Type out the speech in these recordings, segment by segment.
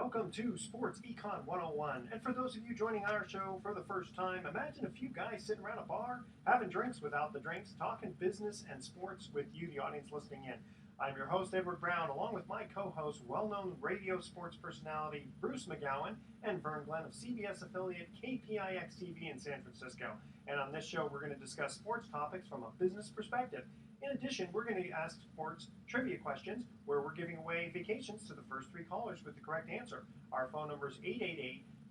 Welcome to Sports Econ 101. And for those of you joining our show for the first time, imagine a few guys sitting around a bar, having drinks without the drinks, talking business and sports with you, the audience listening in. I'm your host, Edward Brown, along with my co-host, well-known radio sports personality Bruce McGowan and Vern Glenn of CBS affiliate KPIX-TV in San Francisco. And on this show, we're going to discuss sports topics from a business perspective. In addition, we're going to ask sports trivia questions where we're giving away vacations to the first three callers with the correct answer. Our phone number is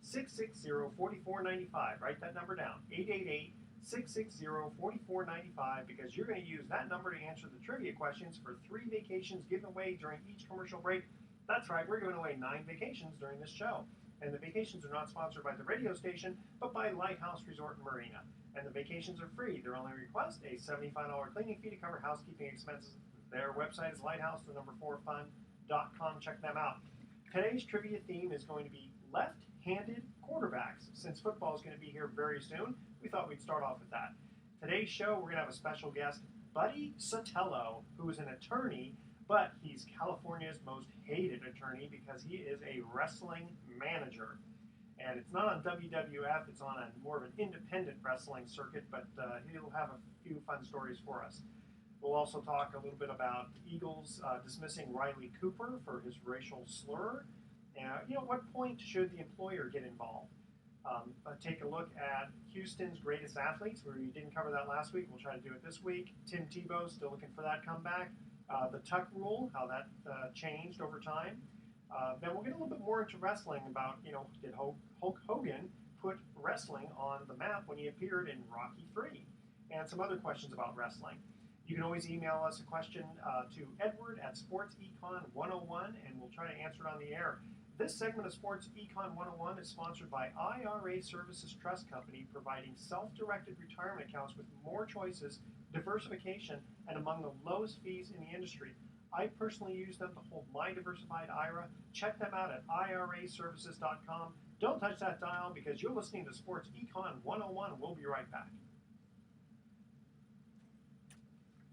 888-660-4495. Write that number down, 888-660-4495, because you're going to use that number to answer the trivia questions for 3 vacations given away during each commercial break. That's right, we're giving away 9 vacations during this show. And the vacations are not sponsored by the radio station, but by Lighthouse Resort and Marina. And the vacations are free. Their only request, a $75 cleaning fee to cover housekeeping expenses. Their website is lighthouse4fun.com. Check them out. Today's trivia theme is going to be left-handed quarterbacks. Since football is going to be here very soon, we thought we'd start off with that. Today's show, we're going to have a special guest, Buddy Sotello, who is an attorney, but he's California's most hated attorney because he is a wrestling manager. And it's not on WWF, it's on more of an independent wrestling circuit, but he'll have a few fun stories for us. We'll also talk a little bit about the Eagles dismissing Riley Cooper for his racial slur. And, at what point should the employer get involved? Take a look at Houston's greatest athletes. We didn't cover that last week. We'll try to do it this week. Tim Tebow, still looking for that comeback. The Tuck rule, how that changed over time. Then we'll get a little bit more into wrestling about, did Hulk Hogan put wrestling on the map when he appeared in Rocky III? And some other questions about wrestling. You can always email us a question to Edward at SportsEcon101, and we'll try to answer it on the air. This segment of Sports Econ 101 is sponsored by IRA Services Trust Company, providing self-directed retirement accounts with more choices, diversification, and among the lowest fees in the industry. I personally use them to hold my diversified IRA. Check them out at iraservices.com. Don't touch that dial because you're listening to Sports Econ 101. We'll be right back.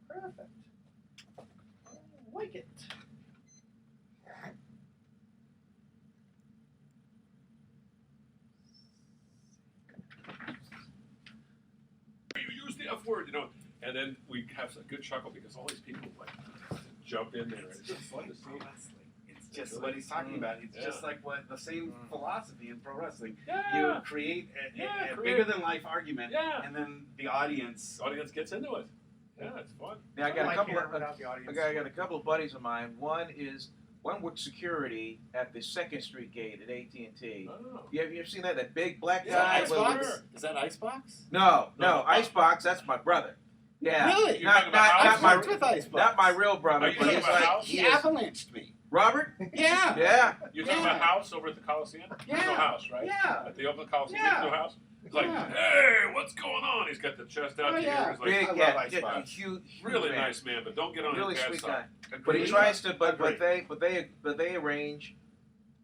Perfect. I like it. You use the F word, and then we have a good chuckle because all these people jump in there. And it's just fun to see. It's just what he's talking about. It's just like the same philosophy in pro wrestling. Yeah. You create a bigger than life argument, and then the audience gets into it. Yeah, it's fun. Now, I got a I couple of buddies of mine. One worked security at the 2nd Street gate at AT&T. Oh. You ever seen that? That big black Is guy? that Icebox? Is that Icebox? No, No. Icebox. That's my brother. Yeah, Really? You're talking about I've worked with Icebox. not my real brother. Are you but talking he's about like House? He avalanched me. Robert. Yeah. Yeah. You're talking about House over at the Coliseum? Yeah. There's no House, right? Yeah. At the Oakland Coliseum, Yeah. there's no House? It's like, Yeah. hey, what's going on? He's got the chest out Oh, here. yeah. He's like, Big, I love yeah, Icebox. huge, really man. nice man, but don't get on Really his bad sweet side. guy. But he Agreed. tries to, but Agreed. they arrange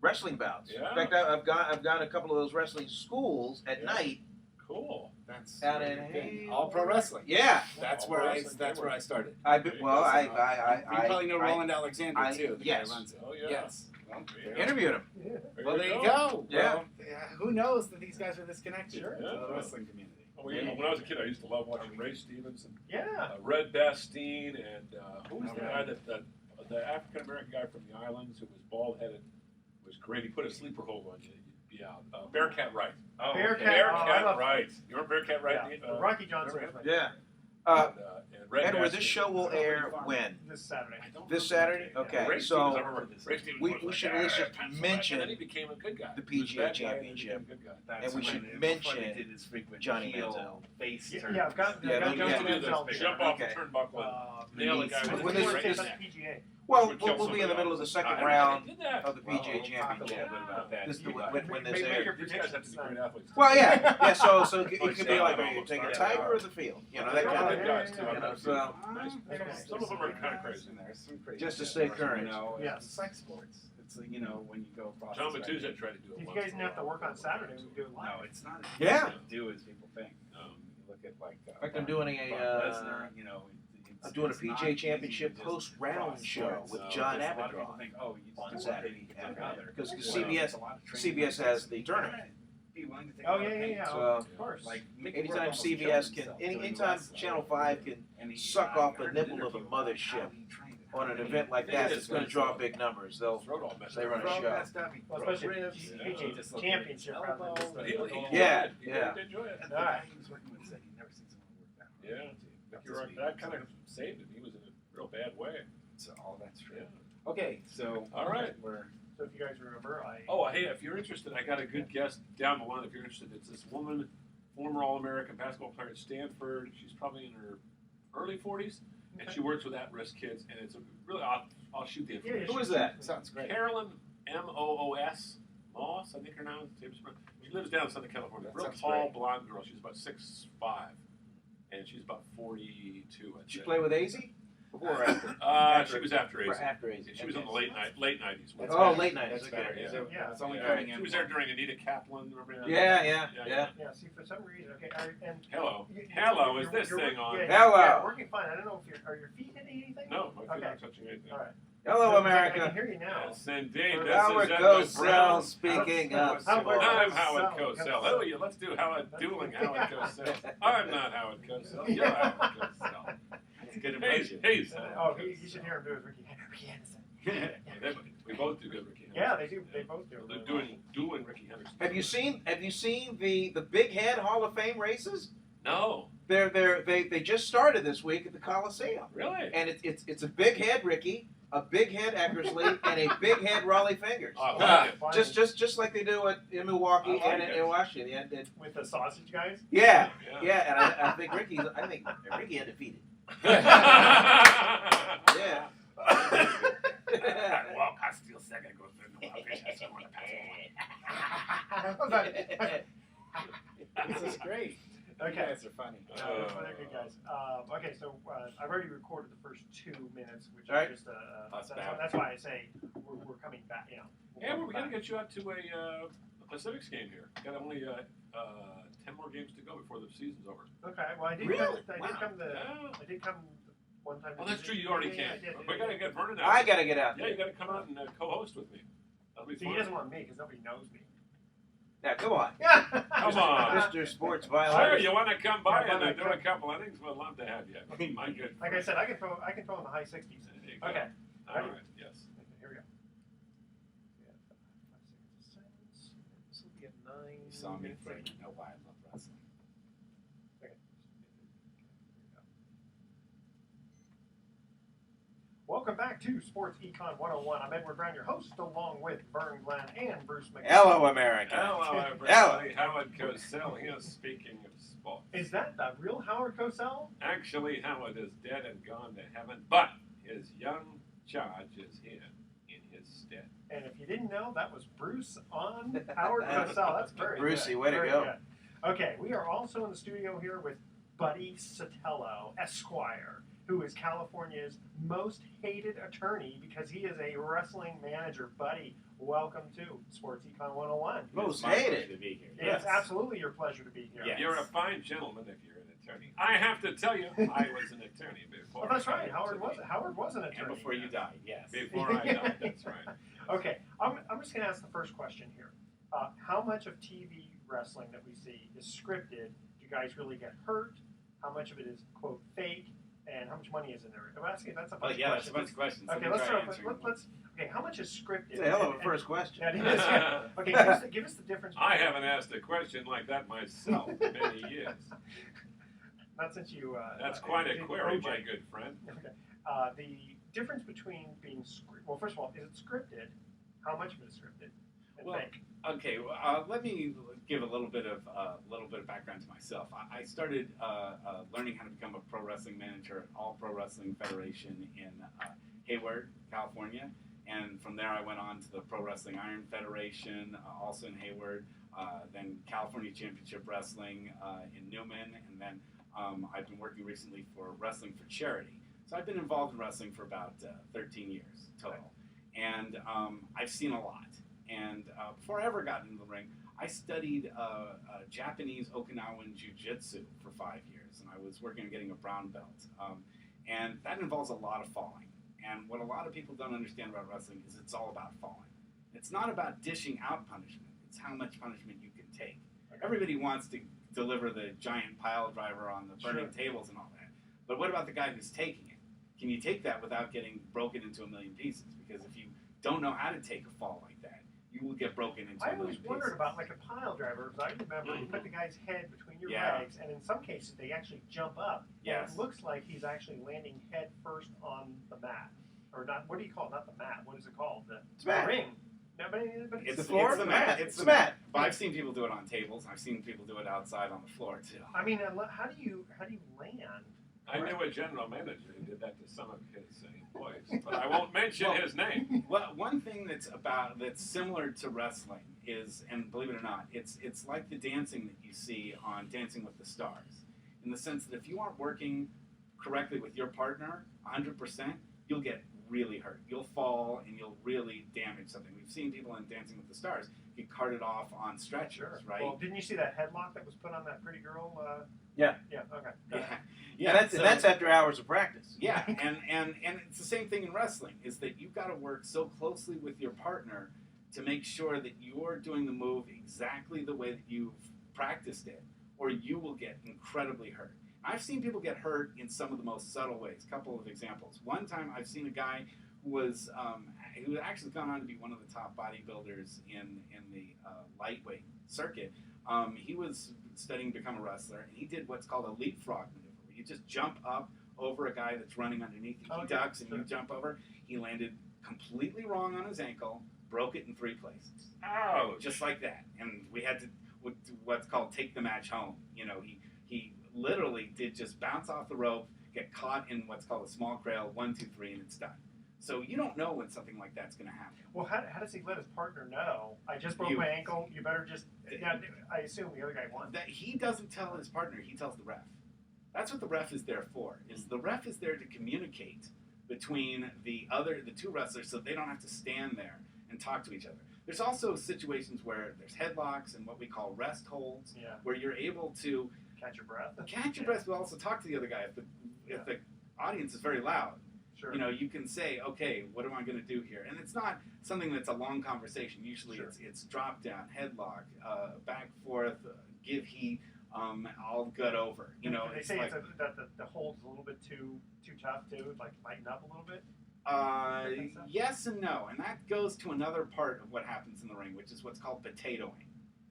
wrestling bouts. Yeah. In fact, I've gone a couple of those wrestling schools at night. Cool. That's Out in really all pro wrestling. Yeah. That's All where pro I. wrestling, That's they where were. I started. You You probably know Roland Alexander too. The guy yes. who runs it. Oh, yeah. Yes. Well, interviewed him. well, there you go. Yeah. Well, who knows that these guys are this connected Sure. to the wrestling community? When I was a kid, I used to love watching Ray Stevens and Yeah. Red Bastine and who was the guy the African American guy from the islands who was bald headed was great. He put a sleeper hold on you. You'd be out. Bearcat Wright. Oh, Bearcat- okay. I love- Wright. You remember Bearcat Wright? Yeah. Rocky Johnson. remember Yeah. And Red Edward, Bastine. this show will air when? This Saturday. I don't This remember. Saturday? Okay, Ray so Stevens, I remember Ray Stevens we was like, should at least just Pennsylvania. mention And then he became a good guy. the He was a PGA bad guy, and then he Championship. became a good guy. That's And we when should before mention they did his frequent Johnny heel Manziel. face Yeah, turn. I've got Yeah, Johnny yeah. Manziel. Jump off Okay. the turnbuckle and nail the guy When with this- the this- PGA. Well, Would kill we'll be in the somebody middle of the else. second I never round did that. of the Well, PGA we'll talk a Championship. little bit about that. This is You when Make this your airs. These guys have to be great athletes. Well, yeah. So it could be like Like you take a Shannon tiger or almost. the field. You know, They're that all kind good of. guys, too. you I've know, never so- seen them. Okay. Some of them are kind of crazy. There's some crazy Just to stuff. stay current. You know, Yes. it's sex sports. It's like, when you go across. John the Matuzza spectrum. tried to do it If you once guys didn't have to work on Saturday, we could do it live. No, it's not as Yeah. easy to do as people think. You look at In fact, I'm doing Brock a. Lesnar, I'm doing a it's not PGA easy to Championship just post-round cross show sports. with So John just a lot of people Abadraw think, oh, you on just Saturday. do one or the other. Because Well, CBS it's a lot of training CBS has the tournament. Be willing to take a Oh lot of yeah, pain. yeah. So, Of course. Like Anytime CBS can, anytime Channel 5 can suck off the nipple of the mothership on an event like that, it's going to draw big numbers. They'll they run a show. Well, especially PGA Championship rather than just the Yeah, He yeah. did enjoy it. And the guy he was working with said he'd never seen someone work that hard. Yeah. That kind of saved him. He was in a real bad way. So all that's true. Yeah. Okay, so All right. So if you guys remember, Oh, hey, if you're interested, I got a good guest down the line. If you're interested, it's this woman, former All-American basketball player at Stanford. She's probably in her early 40s, and she works with at-risk kids. And it's a really, I'll shoot the information. Who is that? sounds great. Carolyn Moos Moss, I think her name is. She lives down in Southern California. That Real sounds tall, great. blonde girl. She's about 6'5", and she's about 42. I'd Did she say. play with AZ? Before or after? She was after Or AZ. after AZ. She was in the late 90s. That's Oh, right. late 90s. That's Okay. fair. Yeah. Yeah. It's only Yeah, coming she in. was there during Anita Kaplan. Remember that? Yeah. yeah. See, for some reason, okay. And Hello. you- Hello, is you're- this you're thing working- on? Yeah, Hello. Yeah, working fine. I don't know if are your feet hitting anything? No, my feet Okay. aren't touching anything. All right. Hello, I America. can hear you now. Yes, indeed. This Howard is Edward Cosell Brown. speaking Howard of Cosell. sports. I'm Howard Cosell. Cosell. Oh, yeah, let's do dueling Howard Cosell. I'm not Howard Cosell. You're Howard Cosell. It's a good Hey, impression. hey, Oh, you should hear him do it, Ricky Henderson. we both do good, Ricky. Yeah, they do. They both do. They're doing dueling Ricky Henderson. Have you seen the Big Head Hall of Fame races? No, They just started this week at the Coliseum, really? and it's a big head Ricky, a big head Eckersley, and a big head Raleigh Fingers. I like it. Finally, Just like they do in Milwaukee I like and it. in Washington. And with the sausage guys. yeah, Yeah. and I think Ricky undefeated. Yeah. Well, Castile second goes in This is great. You Okay. guys are funny. No, they're good guys. Okay, so I've already recorded the first 2 minutes, which is All right. just Us back. that's why I say we're coming back. You know, Yeah, we got to get you out to a Pacifics game here. Got only 10 more games to go before the season's over. Okay, well I did. Really? Yeah. I did come one time. Oh, that's true. You already Yeah, can. I did. We got to get Vernon out. I gotta get out Yeah, there. you got to come out and co-host with me. That'll be See, fun. he doesn't want me because nobody knows me. Now, come on, Yeah. Come on. Mr. Sports Sure, Violence. you want to come by Yeah, and why do not? a couple innings? We'd love to have you. My good. Like I said, I can throw in the high 60s. There you go. Okay. All right. Yes. Okay, here we go. This will be at 9. You saw me play. You know why I love wrestling. Okay. Welcome back to Sports Econ 101. I'm Edward Brown, your host, along with Vern Glenn and Bruce McGee. Hello, America. Hello, everybody. Howard Cosell here, speaking of sports. Is that the real Howard Cosell? Actually, Howard is dead and gone to heaven, but his young charge is here in his stead. And if you didn't know, that was Bruce on Howard Cosell. That's very Brucey, good. way to Very go. good. Okay, we are also in the studio here with Buddy Sotello, Esquire, who is California's most hated attorney because he is a wrestling manager. Buddy, welcome to Sports Econ 101. Most It's my pleasure hated. to be here. It's absolutely your pleasure to be here. Yeah. You're a fine gentleman if you're an attorney. I have to tell you, I was an attorney before. Well, that's I right. got Howard to was an attorney. And before you died, yes. Before I died, that's right. Okay, I'm just going to ask the first question here. How much of TV wrestling that we see is scripted? Do you guys really get hurt? How much of it is, quote, fake? And how much money is in there? I'm asking, that's a bunch of Yeah, that's a questions. bunch of questions. Okay, Let me let's try start answering with, them. okay, how much is scripted? It's a hell of a And- first question. Yeah, it is. Yeah. Okay, give us the difference. I haven't asked a question like that myself in many years. Not since you. That's quite a did query, OJ. my good friend. Okay. The difference between being well, first of all, is it scripted? How much of it is scripted? And Well, fake? Okay, let me give a little bit of background to myself. I started learning how to become a pro wrestling manager at All Pro Wrestling Federation in Hayward, California, and from there I went on to the Pro Wrestling Iron Federation, also in Hayward, then California Championship Wrestling in Newman, and then I've been working recently for Wrestling for Charity. So I've been involved in wrestling for about 13 years total, and I've seen a lot. And before I ever got into the ring, I studied Japanese Okinawan Jiu-Jitsu for 5 years, and I was working on getting a brown belt. And that involves a lot of falling. And what a lot of people don't understand about wrestling is it's all about falling. It's not about dishing out punishment. It's how much punishment you can take. Everybody wants to deliver the giant pile driver on the burning tables and all that. But what about the guy who's taking it? Can you take that without getting broken into a million pieces? Because if you don't know how to take a fall like that, you will get broken into a million pieces. I always wondered about like a pile driver, because I remember you put the guy's head between your legs, and in some cases they actually jump up. Yes. And it looks like he's actually landing head first on the mat. Or not, what do you call it? Not the mat. What is it called? The ring. No, but it's the floor. It's the mat. It's the mat. But I've seen people do it on tables. I've seen people do it outside on the floor too. I mean, how do you land? I knew a general manager who did that to some of his employees, but I won't mention his name. Well, one thing that's similar to wrestling is, and believe it or not, it's like the dancing that you see on Dancing with the Stars, in the sense that if you aren't working correctly with your partner 100%, you'll get really hurt. You'll fall and you'll really damage something. We've seen people in Dancing with the Stars get carted off on stretchers, right? Well, didn't you see that headlock that was put on that pretty girl? Yeah. Yeah. Okay. Yeah. And that's after hours of practice. Yeah, and it's the same thing in wrestling. Is that you've got to work so closely with your partner to make sure that you're doing the move exactly the way that you've practiced it, or you will get incredibly hurt. I've seen people get hurt in some of the most subtle ways. A couple of examples. One time I've seen a guy who had actually gone on to be one of the top bodybuilders in the lightweight circuit. He was studying to become a wrestler, and he did what's called a leapfrog maneuver. You just jump up over a guy that's running underneath you. He ducks and you jump over. He landed completely wrong on his ankle, broke it in 3 places. Oh, just like that. And we had to what's called take the match home. You know, he literally did just bounce off the rope, get caught in what's called a small cradle, 1, 2, 3, and it's done. So you don't know when something like that's going to happen. Well, how does he let his partner know? I just broke my ankle. You better just. Now, I assume the other guy won. That he doesn't tell his partner. He tells the ref. That's what the ref is there for. Is the ref is there to communicate between the 2 wrestlers, so they don't have to stand there and talk to each other. There's also situations where there's headlocks and what we call rest holds, where you're able to catch your breath. But also talk to the other guy if the audience is very loud. Sure. You know, you can say, okay, what am I going to do here? And it's not something that's a long conversation. Usually it's drop down, headlock, back, forth, give heat, all gut over. You know, they say that the hold's a little bit too tough to like lighten up a little bit. Yes and no, and that goes to another part of what happens in the ring, which is what's called potatoing.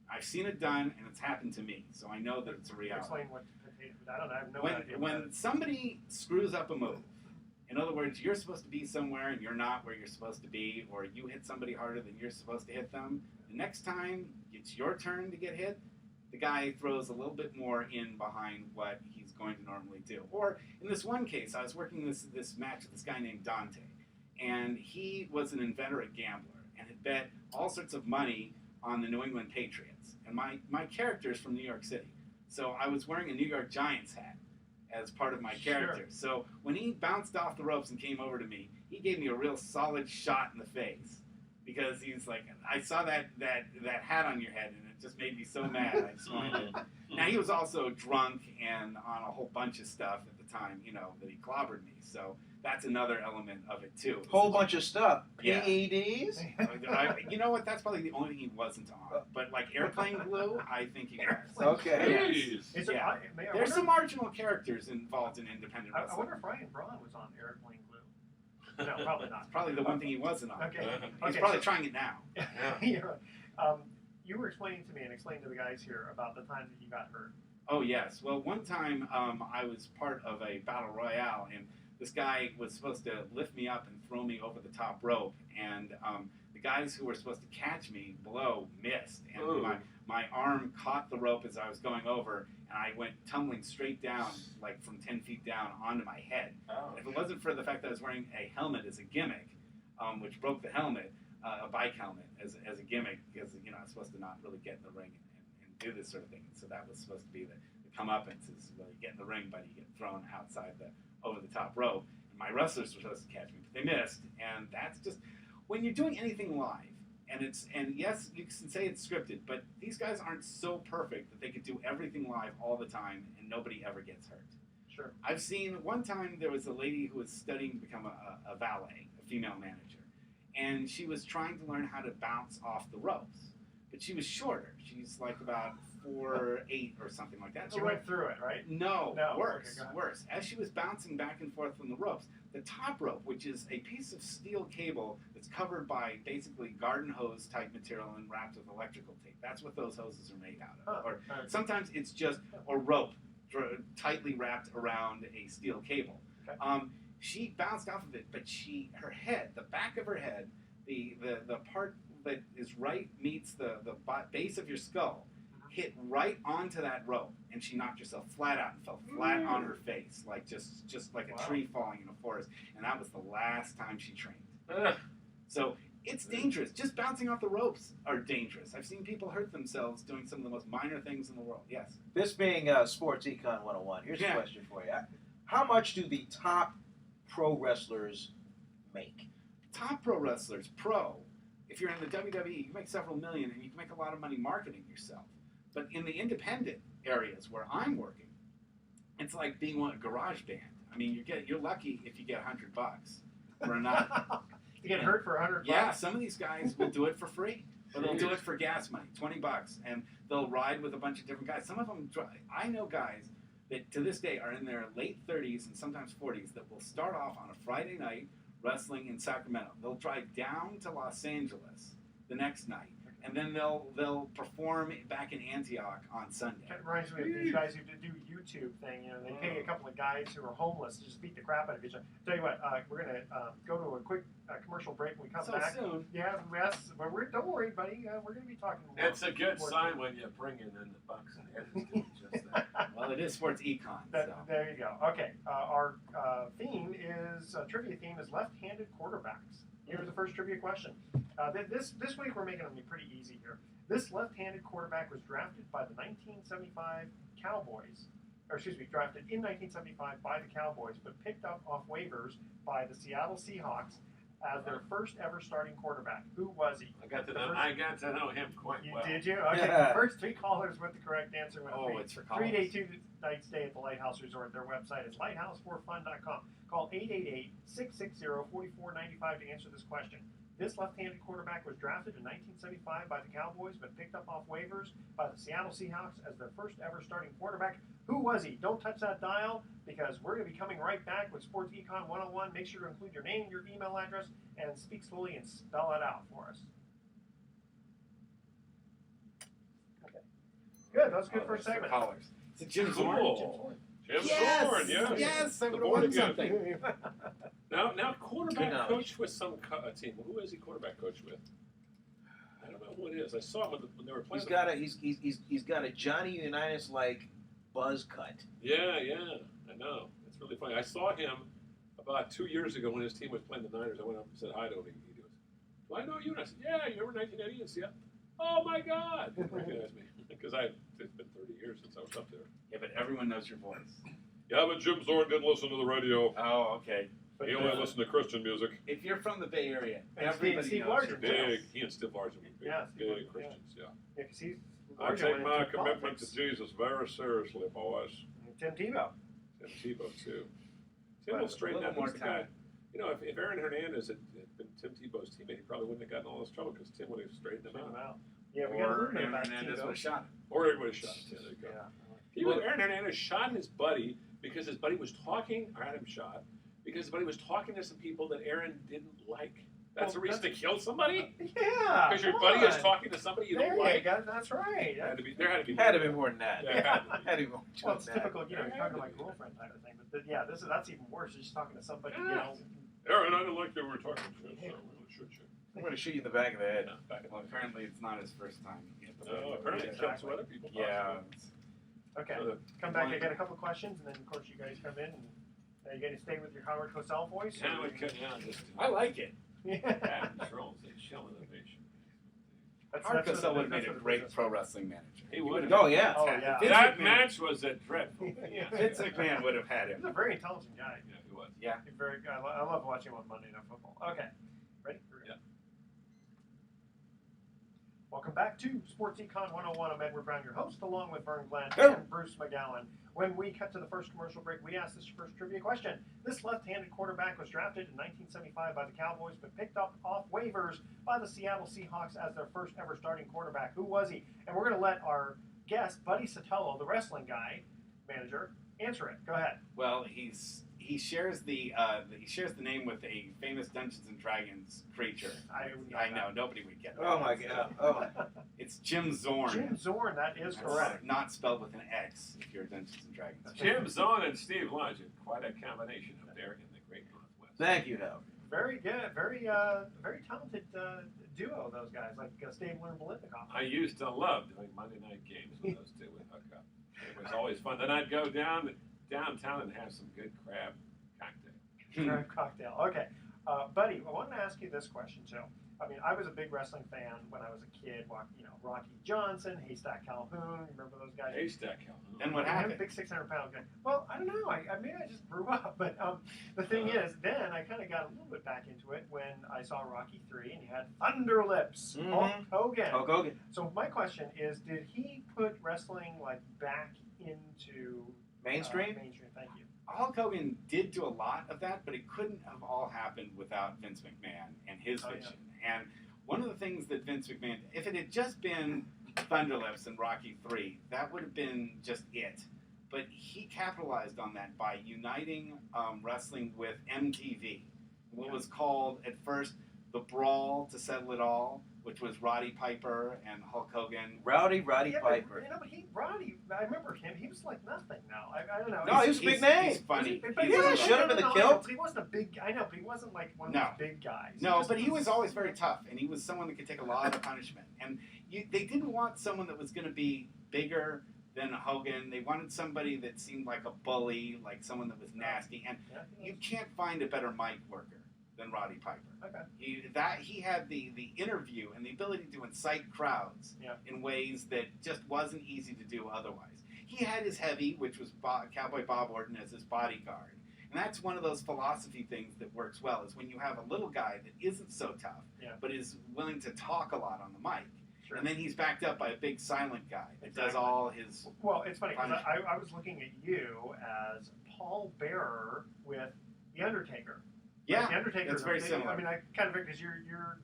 I've seen it done, and it's happened to me, so I know that it's a reality. Explain what potato. I don't know. I have no idea. When somebody screws up a move, in other words, you're supposed to be somewhere and you're not where you're supposed to be, or you hit somebody harder than you're supposed to hit them, the next time it's your turn to get hit, the guy throws a little bit more in behind what he's going to normally do. Or in this one case, I was working this match with this guy named Dante, and he was an inveterate gambler and had bet all sorts of money on the New England Patriots. And my character is from New York City, so I was wearing a New York Giants hat as part of my character. Sure. So when he bounced off the ropes and came over to me, he gave me a real solid shot in the face, because he's like, I saw that hat on your head and it just made me so mad. I just wanted to. Now he was also drunk and on a whole bunch of stuff at the time, you know, that he clobbered me. So that's another element of it too. Whole bunch of stuff. Yeah. PEDs? You know what? That's probably the only thing he wasn't on. But like airplane glue, I think he was. Okay. Jeez. Yeah. There's some marginal characters involved in independent I wrestling. wonder if Ryan Braun was on airplane glue. No, probably not. Probably the one thing he wasn't on. Okay. He's probably trying it now. You're right. You were explaining to me and explaining to the guys here about the time that you got hurt. Oh, yes. Well, one time I was part of a battle royale, and this guy was supposed to lift me up and throw me over the top rope, and the guys who were supposed to catch me below missed, and my arm caught the rope as I was going over, and I went tumbling straight down, like from 10 feet down, onto my head. Oh. If it wasn't for the fact that I was wearing a helmet as a gimmick, which broke the helmet, a bike helmet as a gimmick, because you know I was supposed to not really get in the ring and do this sort of thing. So that was supposed to be the comeuppance, is well, you get in the ring, but you get thrown outside the over the top rope. And my wrestlers were supposed to catch me, but they missed. And that's just when you're doing anything live, and yes, you can say it's scripted, but these guys aren't so perfect that they could do everything live all the time and nobody ever gets hurt. Sure. I've seen one time there was a lady who was studying to become a valet, a female manager, and she was trying to learn how to bounce off the ropes, but she was shorter. She's like about 4'8" or something like that. She went through it, right? No, worse, Okay, worse. As she was bouncing back and forth from the ropes, the top rope, which is a piece of steel cable that's covered by basically garden hose type material and wrapped with electrical tape. That's what those hoses are made out of. Or sometimes it's just a rope tightly wrapped around a steel cable. Okay. She bounced off of it, but her head, the back of her head, the part that is right meets the base of your skull, hit right onto that rope, and she knocked herself flat out and fell flat on her face, like just like a tree falling in a forest. And that was the last time she trained. So it's dangerous. Just bouncing off the ropes are dangerous. I've seen people hurt themselves doing some of the most minor things in the world. Yes. This being Sports Econ 101, here's a question for you. How much do the top pro wrestlers make? Top pro wrestlers, if you're in the WWE, you make several million, and you can make a lot of money marketing yourself. But in the independent areas where I'm working, it's like being a garage band. I mean, you're lucky if you get $100 for a night. You get hurt for $100. Yeah, some of these guys will do it for free, or they'll do it for gas money, $20, and they'll ride with a bunch of different guys. Some of them, I know guys that to this day are in their late 30s and sometimes 40s that will start off on a Friday night wrestling in Sacramento. They'll drive down to Los Angeles the next night, and then they'll perform back in Antioch on Sunday. It reminds me of these guys who do YouTube thing. You know, they pay a couple of guys who are homeless to just beat the crap out of each other. Tell you what, we're gonna go to a quick commercial break. When we come back, soon. Yeah, yes, but don't worry, buddy. We're gonna be talking more. It's a good sign when you bring in the Bucks and Edmonds doing just that. Well, it is Sports Econ. There you go. Okay, our theme is trivia theme is left-handed quarterbacks. Here's the first trivia question. This week we're making it pretty easy here. This left-handed quarterback was drafted by the 1975 Cowboys, drafted in 1975 by the Cowboys, but picked up off waivers by the Seattle Seahawks as their first ever starting quarterback. Who was he? I got to know him quite well. Did you? Okay. The first three callers with the correct answer went a it's for callers. 3-day, 2-night stay at the Lighthouse Resort. Their website is lighthouse4fun.com. Call 888-660-4495 to answer this question. This left-handed quarterback was drafted in 1975 by the Cowboys, but picked up off waivers by the Seattle Seahawks as their first ever starting quarterback. Who was he? Don't touch that dial, because we're going to be coming right back with Sports Econ 101. Make sure to include your name, your email address, and speak slowly and spell it out for us. Okay. Good. That was good first segment. Callers. Is it Jim Zorn? Jim Zorn, yes, I would have won something. Now quarterback coach with some team. Who is he quarterback coach with? I don't know who it is. I saw him when they were playing. He's got a Johnny Unitas like buzz cut. Yeah, I know. It's really funny. I saw him about 2 years ago when his team was playing the Niners. I went up and said hi to him. He goes, "Do I know you?" And I said, "Yeah, you remember 1980 in Seattle?" "Oh my God!" He recognized me because it's been 30 years since I was up there. Yeah, but everyone knows your voice. Yeah, but Jim Zorn didn't listen to the radio. Oh, okay. He only listened to Christian music. If you're from the Bay Area, And everybody Steve knows your Largent. voice. He and Steve Largent were big Christians, yeah. Yeah, 'cause he's I take my commitment to Jesus very seriously, boys. Tim Tebow. Tim Tebow, too. Tim will straighten out more guy. You know, if Aaron Hernandez had been Tim Tebow's teammate, he probably wouldn't have gotten all this trouble because Tim would have straightened him out. Yeah, we got a Or little bit Aaron about Hernandez Tebow. would have shot him. Or everybody shot him. Yeah, there you go. Yeah. Aaron Hernandez shot his buddy because his buddy was talking, or had him shot, because his buddy was talking to some people that Aaron didn't like. That's a reason to kill somebody? Yeah. Because your buddy is talking to somebody you don't like? That's right. There had to be more than that. Yeah. Had to be more Well, than it's that. typical, you're talking like girlfriend type of thing. But that's even worse. You're just talking to somebody, Aaron, I didn't like you. We were talking to you, so I'm going to shoot you. I'm going to shoot you in the back of the head. Well, apparently it's not his first time. Apparently he killed some other people. Yeah. Okay. Come back. I got a couple of questions, and then of course you guys come in, and you got to stay with your Howard Cosell voice. I like it. Yeah. Controls and show innovation. Howard Cosell would have made a great pro wrestling manager. He would have. Oh, yeah. Oh, yeah. That match was a dreadful thing. Yeah. Vince McMahon would have had He's him. a very intelligent guy. Yeah, he was. Yeah. He's very good. I love watching him on Monday Night Football. Okay. Ready? Yeah. Welcome back to Sports Econ 101. I'm Edward Brown, your host, along with Vern Glenn Hey. and Bruce McGowan. When we cut to the first commercial break, we asked this first trivia question. This left-handed quarterback was drafted in 1975 by the Cowboys, but picked up off waivers by the Seattle Seahawks as their first ever starting quarterback. Who was he? And we're going to let our guest, Buddy Sotello, the wrestling guy, manager, answer it. Go ahead. Well, he shares the name with a famous Dungeons and Dragons creature. I know nobody would get that. Oh my God! Oh. It's Jim Zorn. Jim Zorn, that is That's correct. not spelled with an X if you're a Dungeons and Dragons. Jim Zahn and Steve Lunch, quite a combination up there in the Great Northwest. Thank you, Howard. Very good. Very talented duo, those guys, like Stabler and Bolitnikoff. I used to love doing Monday night games with those two with Hook Up. It was always fun. Then I'd go downtown and have some good crab cocktail. Crab cocktail. Okay. Buddy, I wanted to ask you this question, too. I mean, I was a big wrestling fan when I was a kid. Rocky Johnson, Haystack Calhoun. Remember those guys? Haystack Calhoun. And what happened? Big 600-pound guy. Well, I don't know. Maybe I just grew up. But the thing is, then I kind of got a little bit back into it when I saw Rocky 3 and you had Thunder Lips, Hulk Hogan. Hulk Hogan. So my question is, did he put wrestling back into Mainstream? Mainstream. Thank you. Hulk Hogan did do a lot of that, but it couldn't have all happened without Vince McMahon and his vision. And one of the things that Vince McMahon, if it had just been Thunderlips and Rocky 3, that would have been just it. But he capitalized on that by uniting wrestling with MTV. What was called at first the Brawl to Settle It All, which was Roddy Piper and Hulk Hogan. Roddy Yeah, Piper. But Roddy, I remember him. He was like nothing now. I don't know. No, he was a big name. He's funny. But Yeah, shut him in the kilt. He wasn't a big. I know, but he wasn't like one of No. those big guys. No, but he was always very tough, and he was someone that could take a lot of punishment. And they didn't want someone that was going to be bigger than Hogan. They wanted somebody that seemed like a bully, like someone that was nasty. And you can't find a better mic worker than Roddy Piper. Okay. He had the interview and the ability to incite crowds in ways that just wasn't easy to do otherwise. He had his heavy, which was Cowboy Bob Orton, as his bodyguard. And that's one of those philosophy things that works well, is when you have a little guy that isn't so tough, but is willing to talk a lot on the mic. Sure. And then he's backed up by a big silent guy that does all his... Well, it's funny, because I was looking at you as Paul Bearer with The Undertaker. Yeah, The Undertaker. that's very similar. I mean, I kind of because you're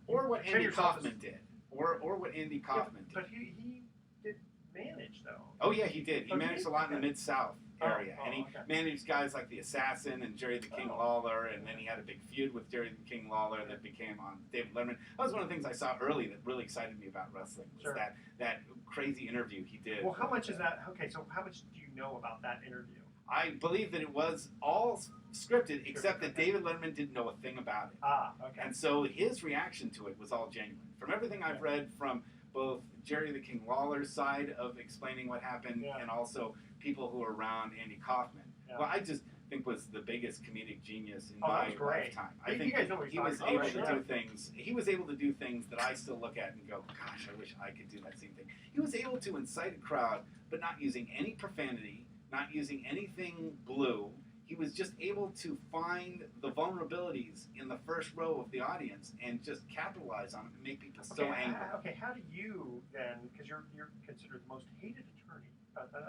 or what portray Andy yourself Kaufman did. Or what Andy Kaufman did. But he did manage, though. Oh, yeah, he did. He managed a lot in the Mid-South area. And he okay. managed guys like The Assassin and Jerry the King Lawler, and then he had a big feud with Jerry the King Lawler that became on David Letterman. That was one of the things I saw early that really excited me about wrestling, was that crazy interview he did. Well, how much is that? Okay, so how much do you know about that interview? I believe that it was all scripted, except that David Letterman didn't know a thing about it. Okay. And so his reaction to it was all genuine. From everything I've read from both Jerry the King Lawler's side of explaining what happened and also people who were around Andy Kaufman. Well, I just think was the biggest comedic genius in my lifetime. I think he was able to do things. He was able to do things that I still look at and go, gosh, I wish I could do that same thing. He was able to incite a crowd, but not using any profanity, not using anything blue. He was just able to find the vulnerabilities in the first row of the audience and just capitalize on them and make people so angry. Okay, how do you then, because you're considered the most hated attorney,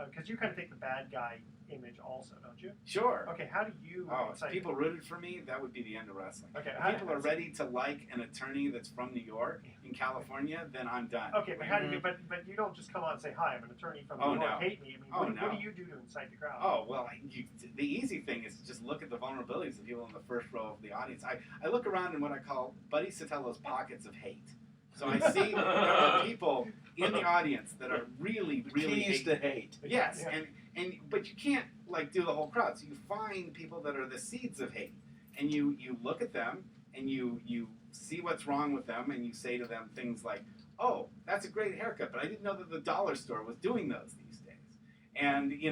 because you kind of take the bad guy image also, don't you? Sure. Okay, how do you... if people rooted for me, that would be the end of wrestling. Okay, if people are ready to like an attorney that's from New York in California, then I'm done. Okay, but how do you... But you don't just come on and say, hi, I'm an attorney from New York, hate me. I mean, what do you do to incite the crowd? Oh, well, the easy thing is to just look at the vulnerabilities of people in the first row of the audience. I look around in what I call Buddy Sotello's pockets of hate. So I see there are people in the audience that are really, really Keys to hate. Yes, but you can't do the whole crowd. So you find people that are the seeds of hate, and you look at them and you see what's wrong with them, and you say to them things like, "Oh, that's a great haircut, but I didn't know that the dollar store was doing those these days." And you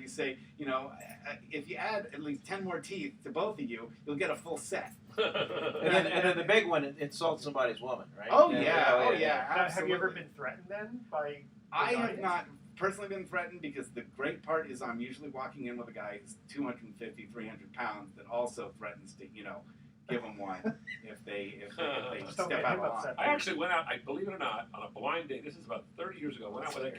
say, if you add at least 10 more teeth to both of you, you'll get a full set. and then the big one, insult somebody's woman, right? Oh yeah. Absolutely. Have you ever been threatened then by? I have not personally been threatened, because the great part is I'm usually walking in with a guy who's 250, 300 pounds that also threatens to, give them one if they Just don't step get out him of line. upset. I actually went out, believe it or not, on a blind date. This is about 30 years ago. I went out with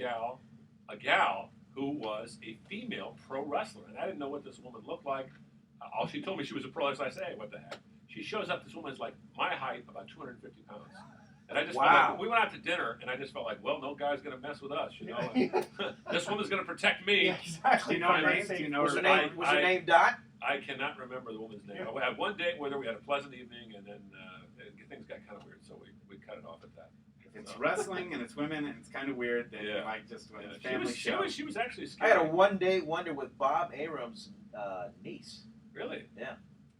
a gal who was a female pro wrestler, and I didn't know what this woman looked like. All she told me she was a pro wrestler. I said, hey, what the heck? She shows up. This woman's like my height, about 250 pounds. And I just felt like, we went out to dinner, and I just felt like, well, no guy's going to mess with us, you know. This woman's going to protect me. Yeah, exactly. Do you know her name? Do you know Was her her name? Was her name Dot? I cannot remember the woman's name. I had one date with her. We had a pleasant evening, and then things got kind of weird, so we cut it off at that. If it's wrestling and it's women and it's kind of weird, then you might just family show. She was actually I scary. had a one-day wonder with Bob Arum's niece. Really? Yeah.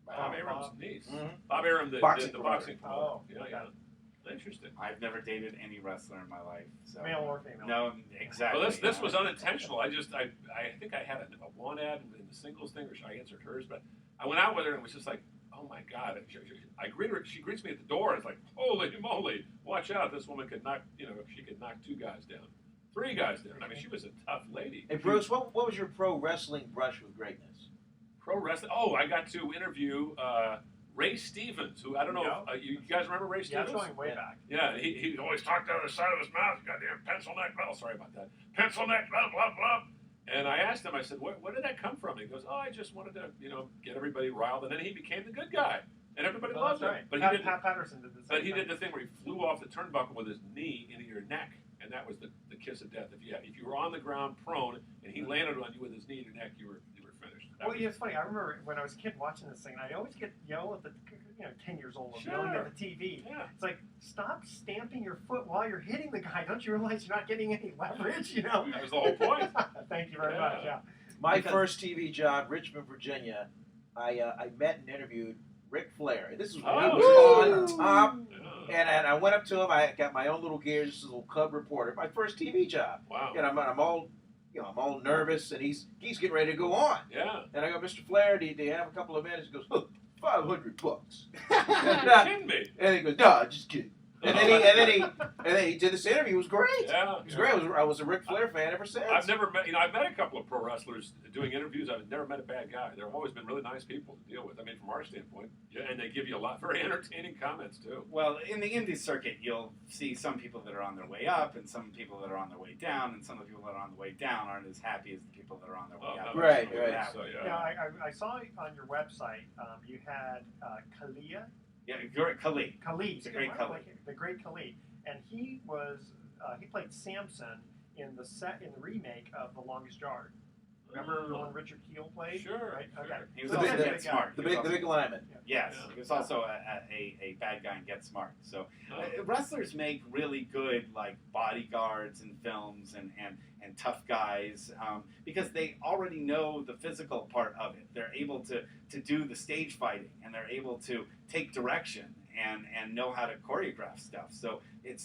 Bob Arum's niece. Mm-hmm. Bob Arum, the boxing promoter. Oh, yeah. Interesting. I've never dated any wrestler in my life. So. Male or female? No, exactly. Well, this was unintentional. I think I had a one ad in the singles thing, or I answered hers, but I went out with her and it was just like, oh my God. I greet her. She greets me at the door. And it's like, holy moly, watch out. This woman could knock, she could knock 2 guys down, 3 guys down. I mean, she was a tough lady. Hey, Bruce, what was your pro wrestling brush with greatness? Pro wrestling. Oh, I got to interview Ray Stevens, who I don't know if you guys remember Ray Stevens? Yeah, that's going way back. Yeah, he always talked out of the side of his mouth. Goddamn pencil neck. Oh, sorry about that. Pencil neck. Blah blah blah. And I asked him. I said, "Where did that come from?" He goes, "Oh, I just wanted to, get everybody riled." And then he became the good guy, and everybody loved him. Right. But Pat Patterson did the same But he thing. did the thing where he flew off the turnbuckle with his knee into your neck, and that was the kiss of death. If you were on the ground prone and he landed on you with his knee in your neck, you were finished. It's funny. I remember when I was a kid watching this thing, and I always get yelled at the 10 years old, Sure. yelling at the TV. Yeah. It's like, stop stamping your foot while you're hitting the guy. Don't you realize you're not getting any leverage? That was the whole point. Thank you very much. Yeah. My first TV job, Richmond, Virginia, I met and interviewed Ric Flair. This is when he was on top. And I went up to him. I got my own little gear, just a little cub reporter. My first TV job. Wow. And I'm all, I'm all nervous, and he's getting ready to go on. Yeah. And I go, Mr. Flair, do you have a couple of minutes? He goes, $500. You're kidding me. And he goes, no, just kidding. And then he did this interview. It was great. Yeah. It was great. I was a Ric Flair fan ever since. I've never met, I've met a couple of pro wrestlers doing interviews. I've never met a bad guy. They've always been really nice people to deal with. I mean, from our standpoint. Yeah, and they give you a lot, very entertaining comments, too. Well, in the indie circuit, you'll see some people that are on their way up and some people that are on their way down, and some of the people that are on the way down aren't as happy as the people that are on their way up. Right. So, Yeah, I saw on your website you had Kalia. Yeah, Khalid. Khalid. The great Khalid. The great Khalid. And he was he played Samson in the remake of The Longest Yard. Remember the one Richard Keel played? Sure. Right? Sure. Okay. He was So also that's a Get big Smart. The big lineman. Yes, Yeah. he was also a bad guy in Get Smart. So wrestlers make really good bodyguards in films and tough guys because they already know the physical part of it. They're able to do the stage fighting, and they're able to take direction and know how to choreograph stuff. So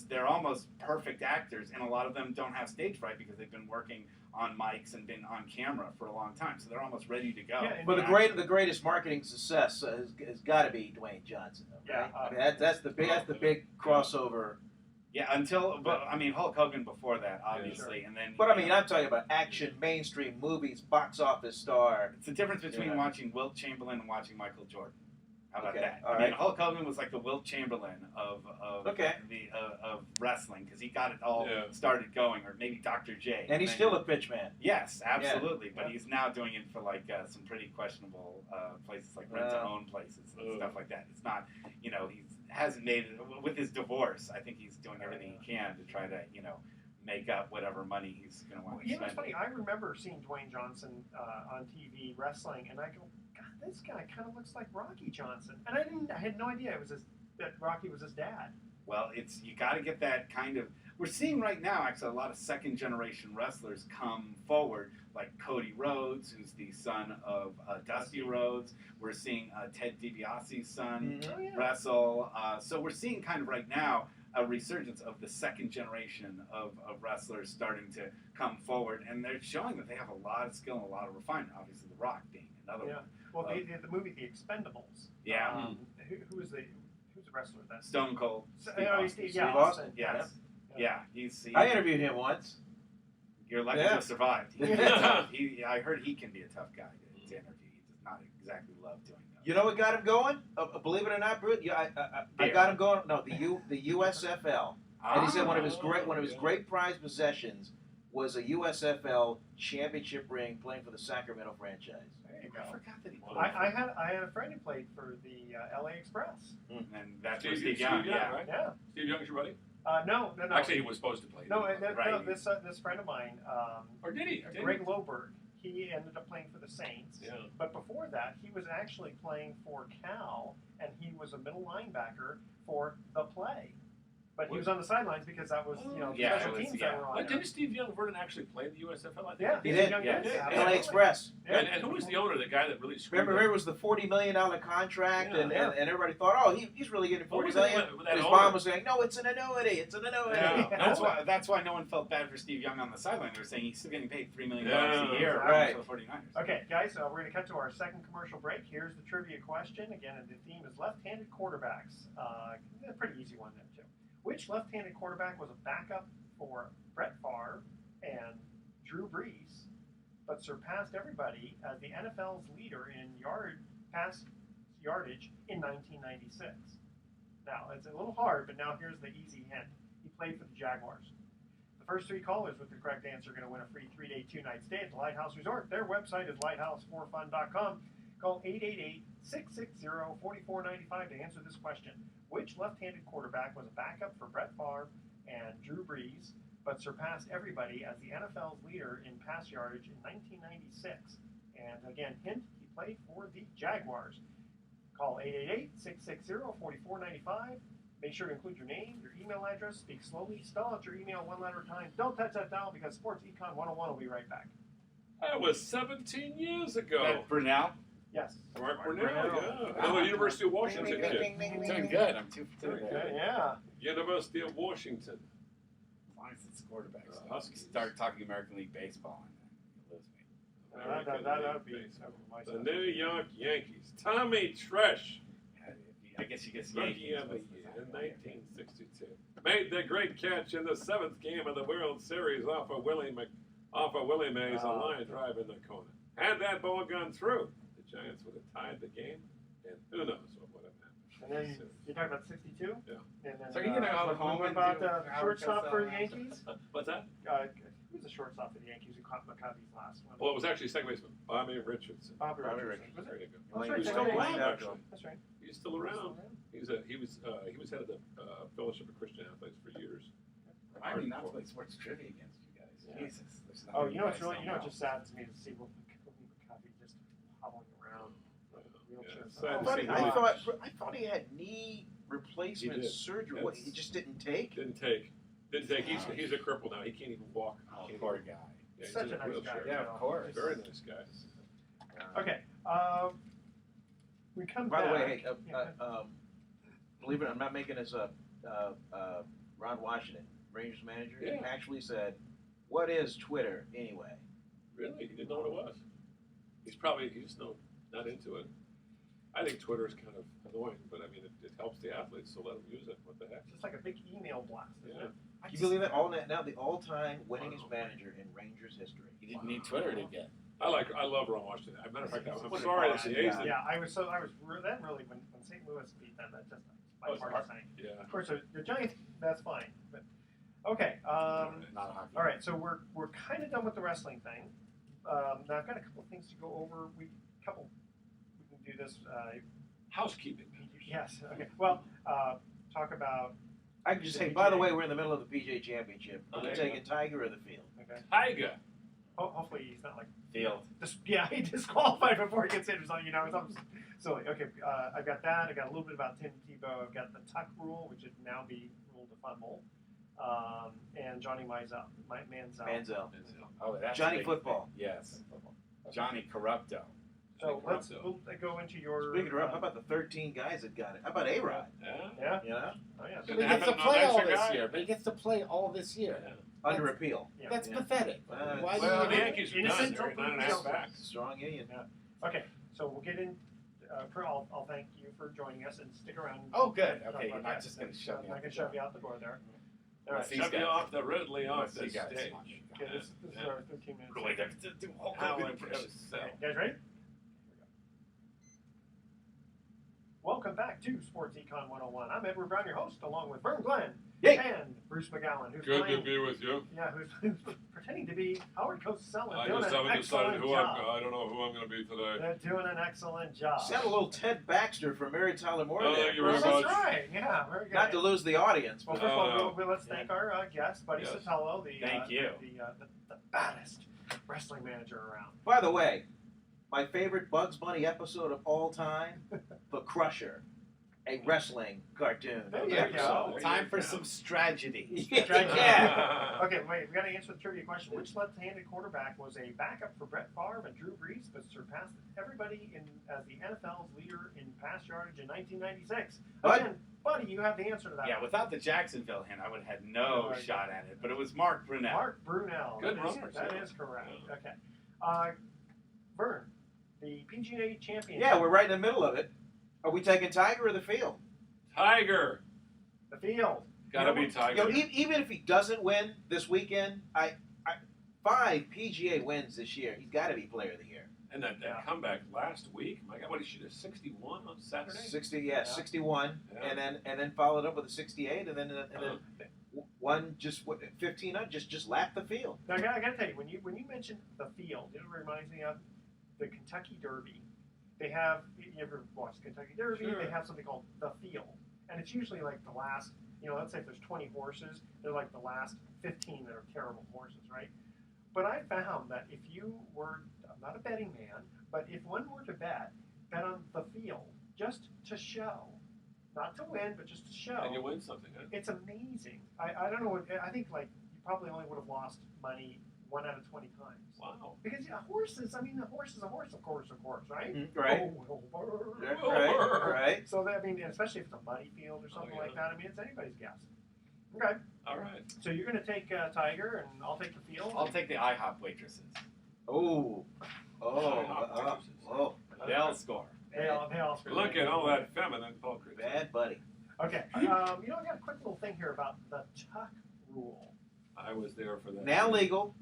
they're almost perfect actors, and a lot of them don't have stage fright because they've been working on mics and been on camera for a long time, so they're almost ready to go. Yeah, But the greatest marketing success has got to be Dwayne Johnson, though, right? Yeah, I mean, that's the big crossover. Yeah, Hulk Hogan before that, obviously, sure. and then. But I mean, I'm talking about action, mainstream movies, box office star. It's the difference between Yeah. watching Wilt Chamberlain and watching Michael Jordan. How about Okay, that? all I mean, right. Hulk Hogan was like the Wilt Chamberlain of wrestling because he got it all started going, or maybe Dr. J. And he's still a pitch man. Yes, absolutely. But Yeah. he's now doing it for some pretty questionable places, like rent-to-own places and stuff like that. It's not, he hasn't made it with his divorce. I think he's doing everything he can to try to, make up whatever money he's going to want to spend. It's funny. I remember seeing Dwayne Johnson on TV wrestling, and I go, God, this guy kind of looks like Rocky Johnson. And I had no idea that Rocky was his dad. Well, you got to get that kind of. We're seeing right now, actually, a lot of second-generation wrestlers come forward, like Cody Rhodes, who's the son of Dusty Rhodes. We're seeing Ted DiBiase's son wrestle. So we're seeing kind of right now a resurgence of the second generation of wrestlers starting to come forward, and they're showing that they have a lot of skill and a lot of refinement. Obviously, The Rock being another one. Well, the movie The Expendables. Yeah. Who's the wrestler then? Stone Cold. Steve Steve Austin. Yes. Yeah. He's I interviewed him once. You're lucky to have survived. I heard he can be a tough guy to interview. He does not exactly love doing You know what got him going? Believe it or not, Bruce, I got him going. No, the USFL. And he said one of his great prized possessions was a USFL championship ring playing for the Sacramento franchise. There you I go. forgot that he played. I had a friend who played for the LA Express. And that's Steve, Steve Young, Young, yeah. right? Yeah. Steve Young's your buddy? No. Actually, he was supposed to play. No, Right. this friend of mine, Or did he? Greg Loberg, he ended up playing for the Saints. Yeah. But before that, he was actually playing for Cal, and he was a middle linebacker for the play. But he was on the sidelines because that was, Yeah, special it was- teams yeah. that were on But there. didn't Steve Young Vernon actually play in the USFL? I think Yeah, He did. Young Yeah. did. Yeah. LA Absolutely. Express. Yeah. And who was the owner? The guy that really screwed Remember, up? it was the $40 million contract, Yeah. and everybody thought, oh, he's really getting What $40 was million. it with that His owner? mom was saying, no, it's an annuity. It's an annuity. Yeah. That's why no one felt bad for Steve Young on the sideline. They were saying he's still getting paid $3 million Yeah. a year Right. for the 49ers. Okay, guys, we're going to cut to our second commercial break. Here's the trivia question. Again, the theme is left-handed quarterbacks. A pretty easy one there, too. Which left-handed quarterback was a backup for Brett Favre and Drew Brees, but surpassed everybody as the NFL's leader in pass yardage in 1996? Now, it's a little hard, but now here's the easy hint. He played for the Jaguars. The first three callers with the correct answer are going to win a free 3-day, 2-night stay at the Lighthouse Resort. Their website is lighthouse4fun.com. Call 888-660-4495 to answer this question. Which left-handed quarterback was a backup for Brett Favre and Drew Brees, but surpassed everybody as the NFL's leader in pass yardage in 1996? And again, hint, he played for the Jaguars. Call 888-660-4495. Make sure to include your name, your email address, speak slowly, spell out your email one letter at a time. Don't touch that dial because Sports Econ 101 will be right back. That was 17 years ago. That Brunel? Yes. Mark Brunel, Brunel. yeah. Another University of Washington Ding, kid. ding, ding, I'm ding, doing ding. good. I'm 2 for 2. Very Okay, yeah. University of Washington. As long as it's quarterbacks. Huskies. Start talking American League baseball and then you'll lose me. That would be my The New York Yankees. Tommy Tresh. I guess you get Rookie of the year in 1962. Made the great catch in the 7th game of the World Series off of Willie Mays, a line drive in the corner. Had that ball gone through, the Giants would have tied the game, and who knows what would have happened. And then you're talking about 62? Yeah. And then, So are you gonna go home what and about do Howard shortstop for the Cosell? Yankees? What's that? Who's the shortstop for the Yankees who caught McCovey's last one? Well, it was actually second baseman, Bobby Richardson. Bobby Bobby Richardson. Was There it? you go. Oh, that's right. He's still That's around, right. actually. That's right. He's still around. He was head of the Fellowship of Christian Athletes for years. I mean, not to play sports trivia against you guys. Yeah. Jesus. There's Oh, nothing you know what's guys really, don't you know, it's just sad to me to see McCovey just hobbling around. Like a wheelchair. Yeah, sad to Buddy, see I him. thought he had knee replacement He did. surgery. What, he just didn't take? Didn't take. He's a cripple now. He can't even walk. Oh, Can't poor even- guy. Yeah, he's Such in a nice wheelchair. guy. Yeah, of course. Very nice guy. Okay. We come By back. the way, hey, Yeah. believe it, I'm not making this up. Ron Washington, Rangers manager, Yeah. actually said, "What is Twitter anyway?" Really? He didn't know what it was. He's not into it. I think Twitter is kind of annoying, but I mean, it helps the athletes, so let them use it. What the heck? It's just like a big email blast. Isn't Yeah. it? Can you believe that? Now the all-time winningest manager in Rangers history. He didn't need Twitter to get. I love Ron Washington. As a matter of fact, I'm What a sorry that classic the A's guy. didn't. Yeah, that really when St. Louis beat them, that just Oh, it's hard. saying. Yeah. Of course, the Giants, that's fine. But okay, Not a hockey. all right. So we're kind of done with the wrestling thing. Now I've got a couple of things to go over. We can do this. Housekeeping. Yes. Okay. Well, talk about. I can just say, by the way, we're in the middle of the PGA Championship. Are you Okay. taking Tiger or the field? Okay. Tiger. Hopefully he's not like Field. he disqualified before he gets in or something. Something silly. Okay. I've got that. I got a little bit about Tim Tebow. I've got the tuck rule, which would now be ruled a fumble. And Johnny Manziel. Manziel. Oh, that's Johnny a big Football. thing. Yes. Johnny Corrupto. So we'll go into your. Speaking of, how about the 13 guys that got it? How about A-Rod? Yeah. Yeah. You know, Oh yeah. Did But he it gets to happen on play all extra this guy? year. But he gets to play all this year. Yeah. under appeal. Yeah. That's Yeah. pathetic. Why do Well, you the even- Yankees are Innocent done. They're until 9.5 proven back. Strong union. Okay, so we'll get in. I'll thank you for joining us and stick around. Oh, good. Talk Okay, about you're not that. just going to shove I'm me not out going the to shove door. you out the door there. All Let's right. see. Shove you off the Ridley off Let's the see, guys. stage. Okay, this is our 13 minutes. Really, to do Hulk How Hogan impressive. impressions. Okay, guys ready? Welcome back to Sports Econ 101. I'm Edward Brown, your host, along with Vern Glenn Yay. and Bruce McGowan, who's Good to playing, be with you. who's pretending to be Howard Cosell. I Doing just an haven't decided excellent who job. I don't know who I'm going to be today. They're doing an excellent job. Sound a little Ted Baxter from Mary Tyler Moore Oh, there. thank you Well, very that's much. right. Yeah, very good. Not to lose the audience, Well, but first of all, No. let's thank our guest, Buddy Yes. Sotello, the Thank you. the baddest wrestling manager around. by the way, my favorite Bugs Bunny episode of all time, The Crusher, a wrestling cartoon. There you episode. go. Time for some strategy. Yeah. Okay, wait, we got to answer the trivia question. Which left-handed quarterback was a backup for Brett Favre and Drew Brees, but surpassed everybody as the NFL's leader in pass yardage in 1996? Bud? Again, Buddy, you have the answer to that. Yeah, one. without the Jacksonville hint, I would have had no No, shot at it. But it was Mark Brunell. Mark Brunell. Good That is- numbers, That yeah. is correct. Yeah. Okay. Vern, the PGA championship. Yeah, we're right in the middle of it. Are we taking Tiger or the field? Tiger. The field. Gotta be You know, Tiger. even if he doesn't win this weekend, 5 PGA wins this year. He's got to be Player of the Year. And that Yeah. comeback last week, my God, what did she do? 61 on Saturday? 61, Yeah. and then followed up with a 68, and then one just 15 up, just lapped the field. Now, I got to tell you, when you mentioned the field, it reminds me of the Kentucky Derby. They have, you ever watched Kentucky Derby? Sure. They have something called the field. And it's usually like the last, let's say if there's 20 horses, they're like the last 15 that are terrible horses, right? But I found that if you were, I'm not a betting man, but if one were to bet on the field just to show, not to win, but just to show, And you win something. Huh? it's amazing. I don't know, I think like you probably only would have lost money 1 out of 20 times. Wow. Because horses, the horse is a horse, of course, right? Right. Oh, brr. Right. So that, especially if it's a muddy field or something like that, it's anybody's guess. Okay, All right. so you're going to take Tiger, and I'll take the field. I'll take the IHOP waitresses. Oh, They'll score. They all screw Look it. at all that feminine poker. bad buddy. Okay, I got a quick little thing here about the tuck rule. I was there for that. Now legal.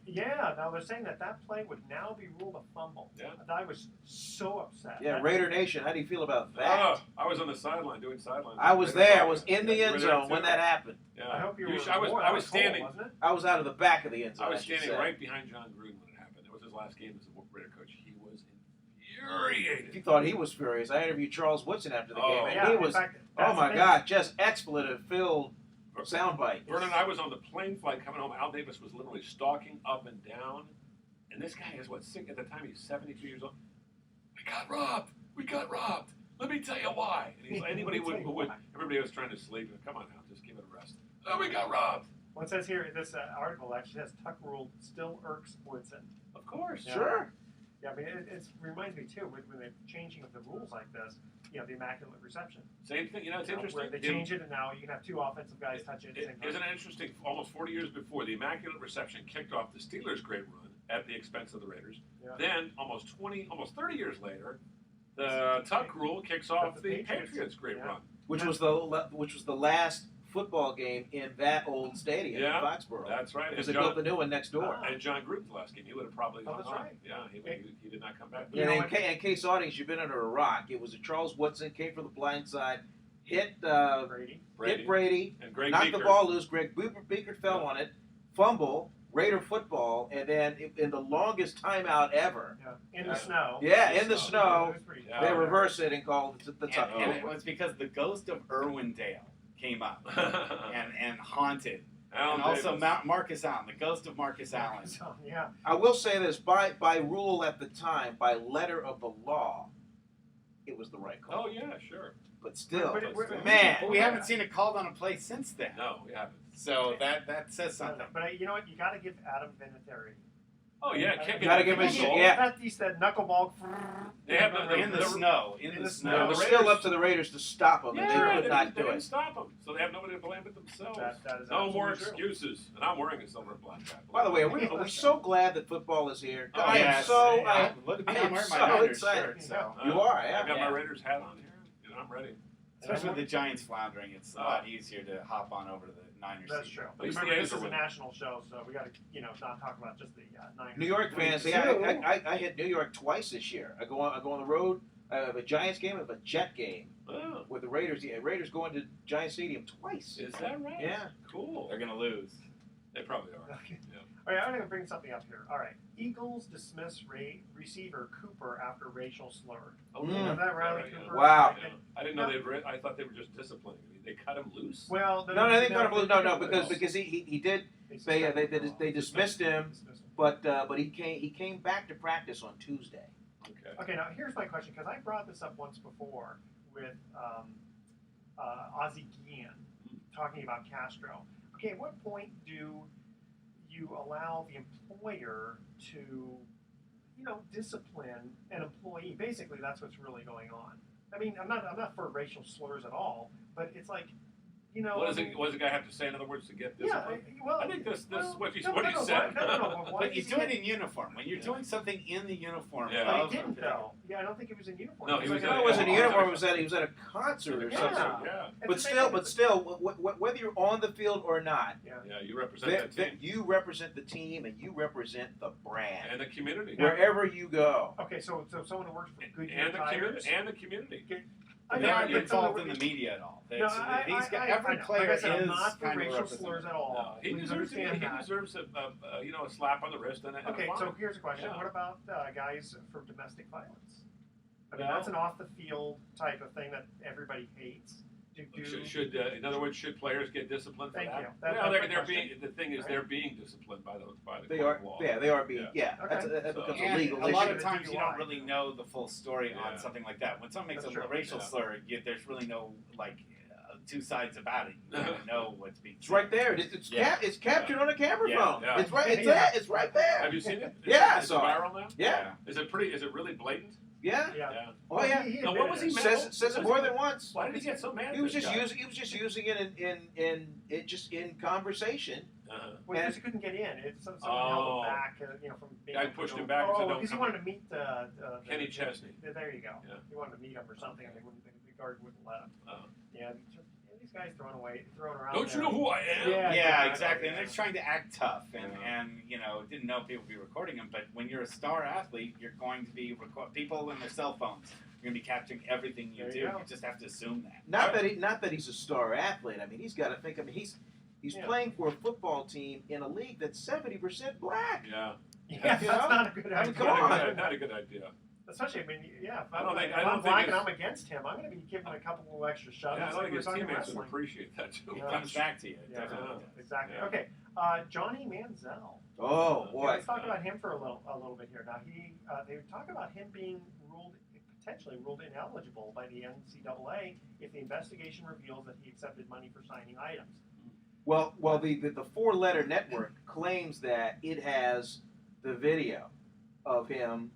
Yeah, now they're saying that play would now be ruled a fumble. Yeah. I was so upset. Yeah, Raider Nation. How do you feel about that? I was on the sideline doing sideline. I was there. I was in the Yeah, you end were there zone too. when that happened. Yeah. I hope you were. I was more- I was cold, standing. wasn't it? I was out of the back of the end zone. I was should standing say. right behind John Gruden when it happened. It was his last game as a Raider coach. He was infuriated. If you thought he was furious, I interviewed Charles Woodson after the Oh. game, and Yeah, he in was, fact, oh that's my the thing. God, just expletive-filled soundbite. Vernon, I was on the plane flight coming home. Al Davis was literally stalking up and down. And this guy is sick at the time. He's 72 years old. We got robbed. We got robbed. Let me tell you why. And he's anybody Let me tell you who would, why. everybody was trying to sleep. Come on now, just give it a rest. Oh, we got robbed. Well, it says here, this article actually says Tuck rule still irks Woodson. Of course. Yeah. Sure. Yeah, it reminds me too when they're changing of the rules like this. The immaculate reception. Same thing. It's Where interesting. they change it, and now you can have 2 offensive guys touch it at the same time. Isn't it interesting? Almost 40 years before, the immaculate reception kicked off the Steelers' great run at the expense of the Raiders. Yeah. Then, almost 30 years later, the tuck rule kicks off The the Patriots. Patriots' great Yeah. run. Which was the last football game in that old stadium in Foxborough. That's right. Because And they built the new one next door. And John Gruden's last game, he would have probably Oh, gone that's on. right. Yeah, he did not come back. You And know in, what? in case audience, you've been under a rock. It was a Charles Woodson, came from the blind side, hit Brady. Brady, And Greg knocked Beaker. the ball loose. Greg Beaker fell on it, fumble, Raider football, and then in the longest timeout ever, Yeah. In the snow. in the snow, It was pretty Yeah. they reverse it and call it the tuck And rule. it was because the ghost of Irwin Dale came up and haunted. Al And also Davis. Marcus Allen, the ghost of Marcus Allen. So, yeah. I will say this, by rule at the time, by letter of the law, it was the right call. Oh, yeah, sure. But still, But we haven't seen it called on a play since then. No, we haven't. So that says something. But you know what? You got to give Adam Vinatieri. Oh, yeah, kicking. Gotta give him a goal. yeah. That knuckleball. They have In the snow. In the it snow. was the still Raiders- up to the Raiders to stop them, and they could not they do didn't it. stop them. So they have nobody to blame but themselves. That is No more absolutely true. excuses. And I'm wearing a silver and black hat. By the way, are we so glad that football is here? Oh, I am yes. so. Look, I I'm am wearing so my Niners excited. shirt, so. You are, I got yeah. my Raiders hat on here. I'm ready. Especially with the Giants floundering, it's a lot easier to hop on over to the Niners. That's seat. true. At least the Remember, Raiders this is are a winning. national show, so we got to, not talk about just the Niners. New York fans, see, I hit New York twice this year. I go on the road of a Giants game, of a Jet game Oh, with the Raiders. Yeah, Raiders going to Giant Stadium twice. is that right? Yeah. Cool. They're gonna lose. They probably are. Okay. Yeah. All right, I'm going to bring something up here. All right, Eagles dismiss receiver Cooper after racial slur. Oh, Remember that, Riley yeah. Cooper? Wow. Yeah. I didn't know I thought they were just disciplining him. They cut him loose. Well, No, they because he did. They dismissed him, Dismissed him. but he came back to practice on Tuesday. Okay. Okay, now here's my question, because I brought this up once before with Ozzie Guillen talking about Castro. Okay, at what point do you allow the employer to, discipline an employee? Basically, that's what's really going on. I mean, I'm not for racial slurs at all, but it's like, What does the guy have to say, in other words, to get this? Yeah, well, I think this is what he no, said. Why But you does do he it in uniform. When you're doing something in the uniform, Yeah. But of he didn't the- though. Yeah, I don't think he was in uniform. No, he was like, in- It wasn't a Oh, uniform. okay. He was at a concert or Yeah. something. Yeah. It's But the same still, thing. whether you're on the field or not, Yeah, you represent that team. you represent the team and you represent the brand And the community. wherever you go. Okay, so someone who works for Goodyear And the Tires. community. And the community. I They know, aren't but involved someone in the media at all. No, Every I know. player Like I said, I'm is not for kind of racial slurs at all. No, he Please deserves understand that. a slap on the wrist and a Okay, fine. so here's a question. Yeah. What about guys for domestic violence? I mean, No. that's an off-the-field type of thing that everybody hates. In other words, should players get disciplined for Thank that? you. That's Well, my they're question. being. The thing is, Right. they're being disciplined by the They court are, of law. they are being, Yeah. that Okay. becomes a And legal a lot issue. of times you DUI. don't really know the full story Yeah. on something like that. When someone makes That's a true. racial Yeah. slur, there's really no two sides about it. You don't know what's being said. It's right there. It's captured on a camera Yeah. phone. Yeah. It's right. It's Yeah. there. It's right there. Have you seen it? Yeah, I Is it saw it. viral now? Yeah. Is it really blatant? Yeah. Yeah. Oh yeah. He Now, what was he admitted mad? it. Says it more than once. Why did he get so mad? He was at just this guy? using it in conversation. Uh-huh. Well, because he couldn't get in. Someone held him back, from being Guy able to pushed go- him back and said, Oh, "Don't because he come wanted to meet Kenny Chesney. There you go. Yeah. He wanted to meet him or something, and the guard wouldn't let him. Oh. Yeah, these guys throwing around. Don't you there. know who I am? Yeah. Yeah, exactly. And they're Yeah. trying to act tough, and Yeah. didn't know people would be recording them. But when you're a star athlete, you're going to be people in their cell phones. You're going to be capturing everything you There do. you go. You just have to assume that. Not that he's a star athlete. I mean, he's got to think. I mean, he's Yeah. playing for a football team in a league that's 70% black. Yeah. Yeah, You that's know? not a good I mean, idea. come on. Not a good idea. Especially, if I don't think I'm black and it's- I'm against him, I'm going to be giving him a couple of extra shots. Yeah, I don't think his We're talking teammates would wrestling. appreciate that too Yeah. It comes much. back to you. It Yeah, definitely does. exactly. Yeah. Okay, Johnny Manziel. Oh Yeah, boy. let's talk about him for a little bit here. Now they talk about him being potentially ruled ineligible by the NCAA if the investigation reveals that he accepted money for signing items. Well, the four-letter network claims that it has the video of him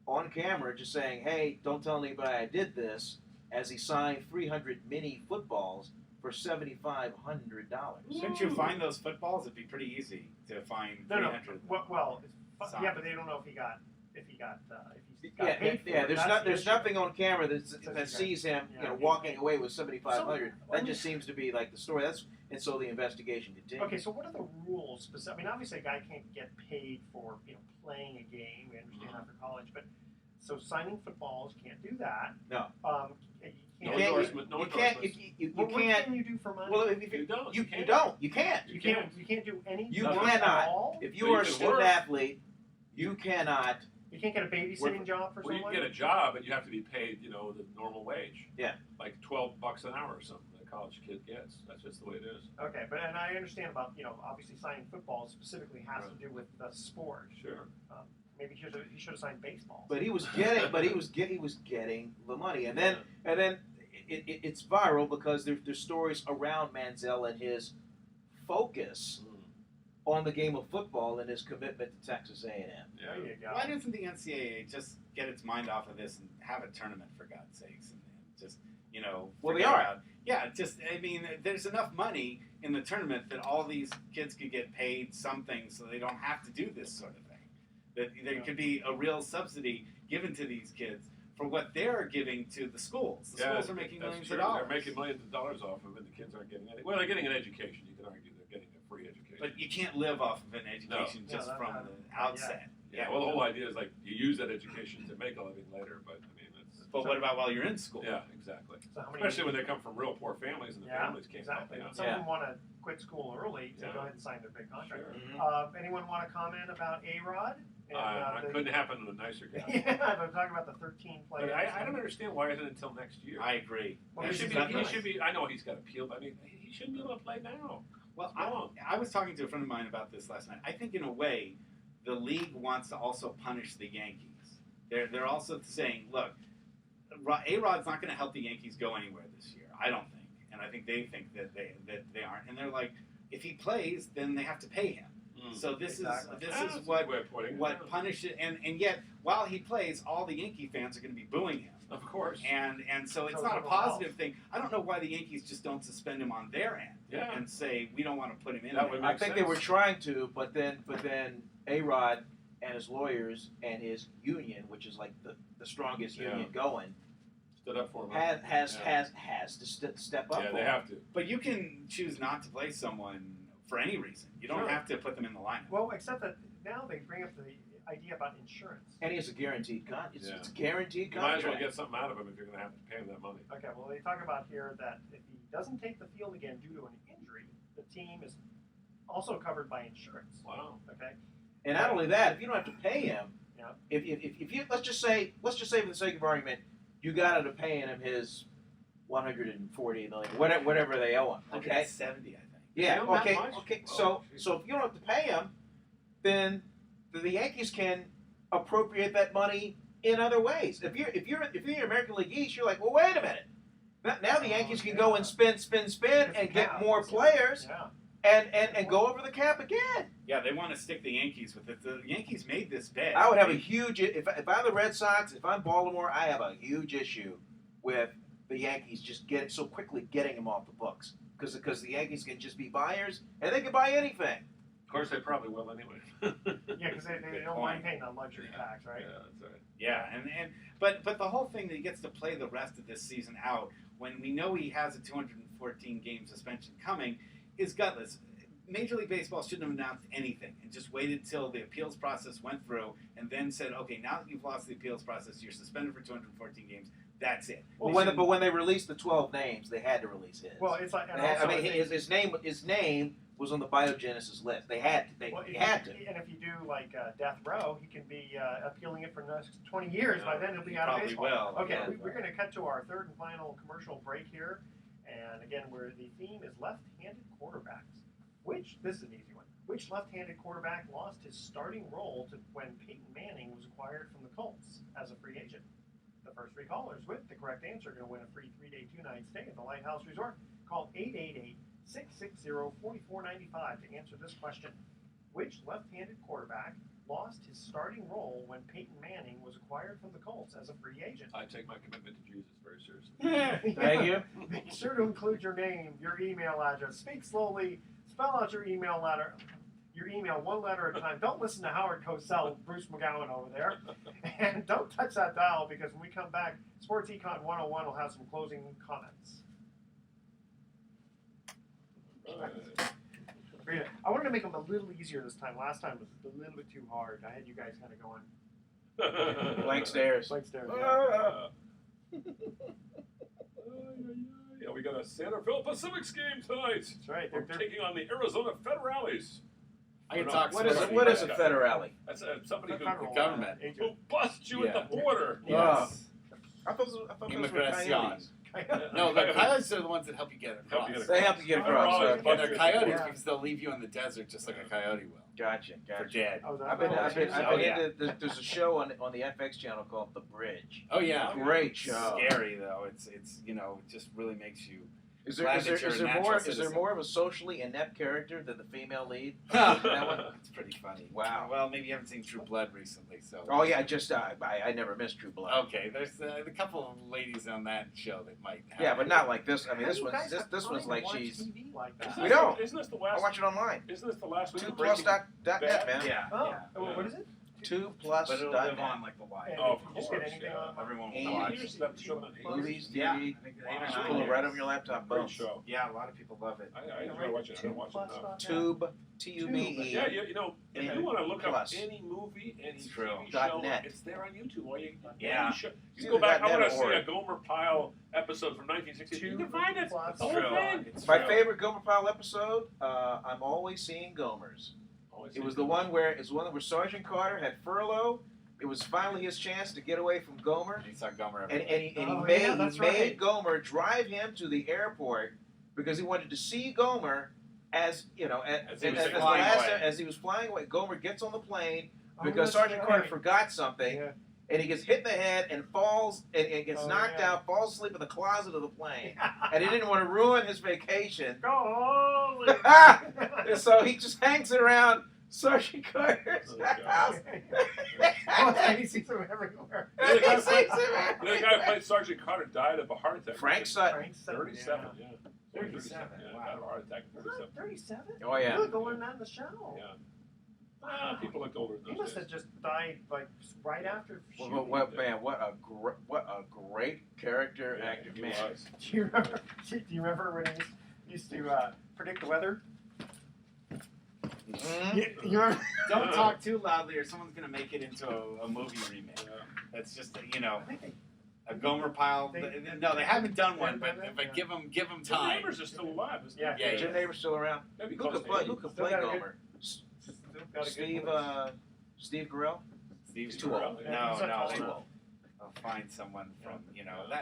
on camera just saying, "Hey, don't tell anybody I did this," as he signed 300 mini footballs for $7,500. Shouldn't you find those footballs? It'd be pretty easy to find No, 300. well, Signed. yeah, but they don't know if he got Yeah, paid for it. there's That's the there's issue. nothing on camera that Okay. sees him, Yeah. walking away with 7,500. So, That just seems to be like the story. And so the investigation continues. Okay, so what are the rules? I mean, obviously, a guy can't get paid for playing a game. We understand after college, but so signing footballs can't do that. No. You No can't. endorsement. No You can't. endorsements. You What can't. can you do for money? Well, if You don't. you can't. don't. You can't. you can't do any. You work cannot. At all? If you But you are a can student work. athlete, you cannot. You can't get a babysitting job for Well, you someone. can get a job, but you have to be paid, the normal wage. Yeah. Like $12 an hour or something that a college kid gets. That's just the way it is. Okay, and I understand about obviously signing football specifically has to do with the sport. Sure. Maybe he should have signed baseball. But he was getting the money, and then it's viral because there's stories around Manziel and his focus on the game of football and his commitment to Texas A&M. Yeah. There you go. Why doesn't the NCAA just get its mind off of this and have a tournament for God's sakes, and just Well, they forget are. about- Yeah, there's enough money in the tournament that all these kids could get paid something, so they don't have to do this sort of thing. That there could be a real subsidy given to these kids for what they're giving to the schools. The schools are making that's millions true. of dollars. They're making millions of dollars off of it. The kids aren't getting anything. Well, they're getting an education. You can argue they're getting a free education. But you can't live off of an education No, just not- from not- the not outset. yeah. Well, the whole idea is like you use that education to make a living later. But I mean, But what about while you're in school? Yeah, exactly. So how many? Especially when they come from real poor families and the families can't exactly. help. Some of them want to quit school early to go ahead and sign their big contract. Sure. Anyone want to comment about A-Rod? It couldn't happen to a nicer guy. Yeah, I'm talking about the 13 players. But I don't understand why isn't it until next year. I agree. Well, He should be. I know he's got appeal, but I mean, he shouldn't be able to play now. Well, I was talking to a friend of mine about this last night. I think in a way, the league wants to also punish the Yankees. They're also saying, look, A-Rod's not going to help the Yankees go anywhere this year. I don't think, and I think they think that they aren't. And they're like, if he plays, then they have to pay him. So this is what punishes, and yet while he plays, all the Yankee fans are going to be booing him. Of course. And so it's not a positive thing. I don't know why the Yankees just don't suspend him on their end and say we don't want to put him in. I think they were trying to, but then A-Rod and his lawyers and his union, which is like the strongest union going, stood up for him. Has to step up. Yeah, they have to. But you can choose not to play someone for any reason. You don't have to put them in the lineup. Well, except that now they bring up the idea about insurance. And it's a guaranteed contract. It's a guaranteed You contract. might as well get something out of him if you're going to have to pay him that money. Okay, well, they talk about here that if he doesn't take the field again due to an injury, the team is also covered by insurance. Wow. Okay. And not only that, if you don't have to pay him, Yeah. if you let's just say for the sake of argument, you got to paying him his $140 million, whatever they owe him. Okay. 70, I think. Yeah. Not Okay. much? Okay. Oh, So if you don't have to pay him, then the Yankees can appropriate that money in other ways. If you're American League East, you're like, well, wait a minute. Now the Yankees can go and spend and get more players and go over the cap again. Yeah, they want to stick the Yankees with it. The Yankees made this bet. I would have a huge if I'm the Red Sox, if I'm Baltimore, I have a huge issue with the Yankees just getting him off the books because the Yankees can just be buyers and they can buy anything. Of course, they probably will anyway. Yeah, because they don't mind paying that luxury tax, right? Yeah, that's right. Yeah, but the whole thing that he gets to play the rest of this season out when we know he has a 214 game suspension coming is gutless. Major League Baseball shouldn't have announced anything and just waited till the appeals process went through and then said, okay, now that you've lost the appeals process, you're suspended for 214 games. That's it. Well, when they released the 12 names, they had to release his. Well, it's like his name was on the biogenesis list. They had to. They had to. And if you do like death row, he can be appealing it for the next 20 years. By then, he'll be out of baseball. Will. Okay, Yeah. we're going to cut to our third and final commercial break here, and again, where the theme is left-handed quarterbacks. This is an easy one. Which left-handed quarterback lost his starting role to when Peyton Manning was acquired from the Colts as a free agent? The first three callers with the correct answer are going to win a free 3-day, 2-night stay at the Lighthouse Resort. Call 888-660-4495 to answer this question. Which left-handed quarterback lost his starting role when Peyton Manning was acquired from the Colts as a free agent? I take my commitment to Jesus very seriously. Thank you. Make sure to include your name, your email address. Speak slowly. Spell out your email one letter at a time. Don't listen to Howard Cosell, Bruce McGowan over there. And don't touch that dial because when we come back, Sports Econ 101 will have some closing comments. I wanted to make them a little easier this time. Last time was a little bit too hard. I had you guys kind of going. Blank stares. Blank stares. Yeah, we got a Santa Fe Pacifics game tonight. That's right. We're taking on the Arizona Federales. I can talk. What is a federale? That's somebody who government. who busts you at the border. Yes. I thought those were coyotes. No, the coyotes are the ones that help you get across. They help you get across. Well, they're coyotes because they'll leave you in the desert just like a coyote will. Gotcha. For dead. I've been into. There's a show on the FX channel called The Bridge. Oh yeah, great show. Scary though. It's it just really makes you. Is there more of a socially inept character than the female lead? That one? It's pretty funny. Wow. Well, maybe you haven't seen True Blood recently, so. Oh yeah, I never missed True Blood. Okay, there's a couple of ladies on that show that might. Yeah, but not like this. I mean, this one's like she's. We don't. Isn't this the last? I watch it online. Isn't this the last week? 2plus.net, man. Yeah. Oh, what is it? 2plus. But it'll live on like the wire. And Oh, if of you just get course, anything yeah. on Everyone And will watch. Years that show on HBO. Movies, Yeah, TV. I think Wow. eight or Just nine pull it years. right on your laptop. Great Boom. show. Yeah, a lot of people love it. I enjoy watching it. I don't watch it enough. Tube. T-U-B-E. Yeah, you know, if And you want to look up plus. any movie, any It's true. TV show, .net. it's there on YouTube. Or you, Yeah. any show, you It's can go back. either I want to .net see or- a Gomer Pyle episode from 1960. You can find it. Plus. The whole True. thing. It's My true. favorite Gomer Pyle episode, I'm always seeing Gomers. Always It was see the one where Sergeant Carter had furlough. It was finally his chance to get away from Gomer, He saw Gomer. and he Oh, made yeah, that's he made right. Gomer drive him to the airport because he wanted to see Gomer as As he was the flying last away. as he was flying away. Gomer gets on the plane Oh, because that's Sergeant Carter right. forgot something, Yeah. and he gets hit in the head and falls and gets Oh, knocked yeah. out, falls asleep in the closet of the plane, and he didn't want to ruin his vacation. Go And so he just hangs around Sergeant Carter's Oh, God. house. Oh, he sees him everywhere. The guy He who played- sees him. the guy who played Sergeant Carter died of a heart attack. Frank Sutton. Frank Sutton, 37, yeah. 37, Yeah, wow. died of a heart attack. Yeah. 37. 37? Oh, yeah. You look older than that in the show. Yeah. People looked older in He those must days. have just died like right after shooting. What a great character Yeah, actor, he man. was. Do you remember when he used to predict the weather? Mhm. You remember? Don't talk too loudly, or someone's gonna make it into a movie remake. Yeah. That's just I think they a Gomer Pyle. No, they haven't done one, but Yeah. give them Jim time. Neighbors is still alive, isn't Yeah. he? Yeah, Jim Neighbors still around. Maybe Who close could to play? 80. Who could Still play got a good- Gomer? still got a good Steve. voice. Steve Carell. Steve's Too old. No, He's not no. too old. I'll find someone from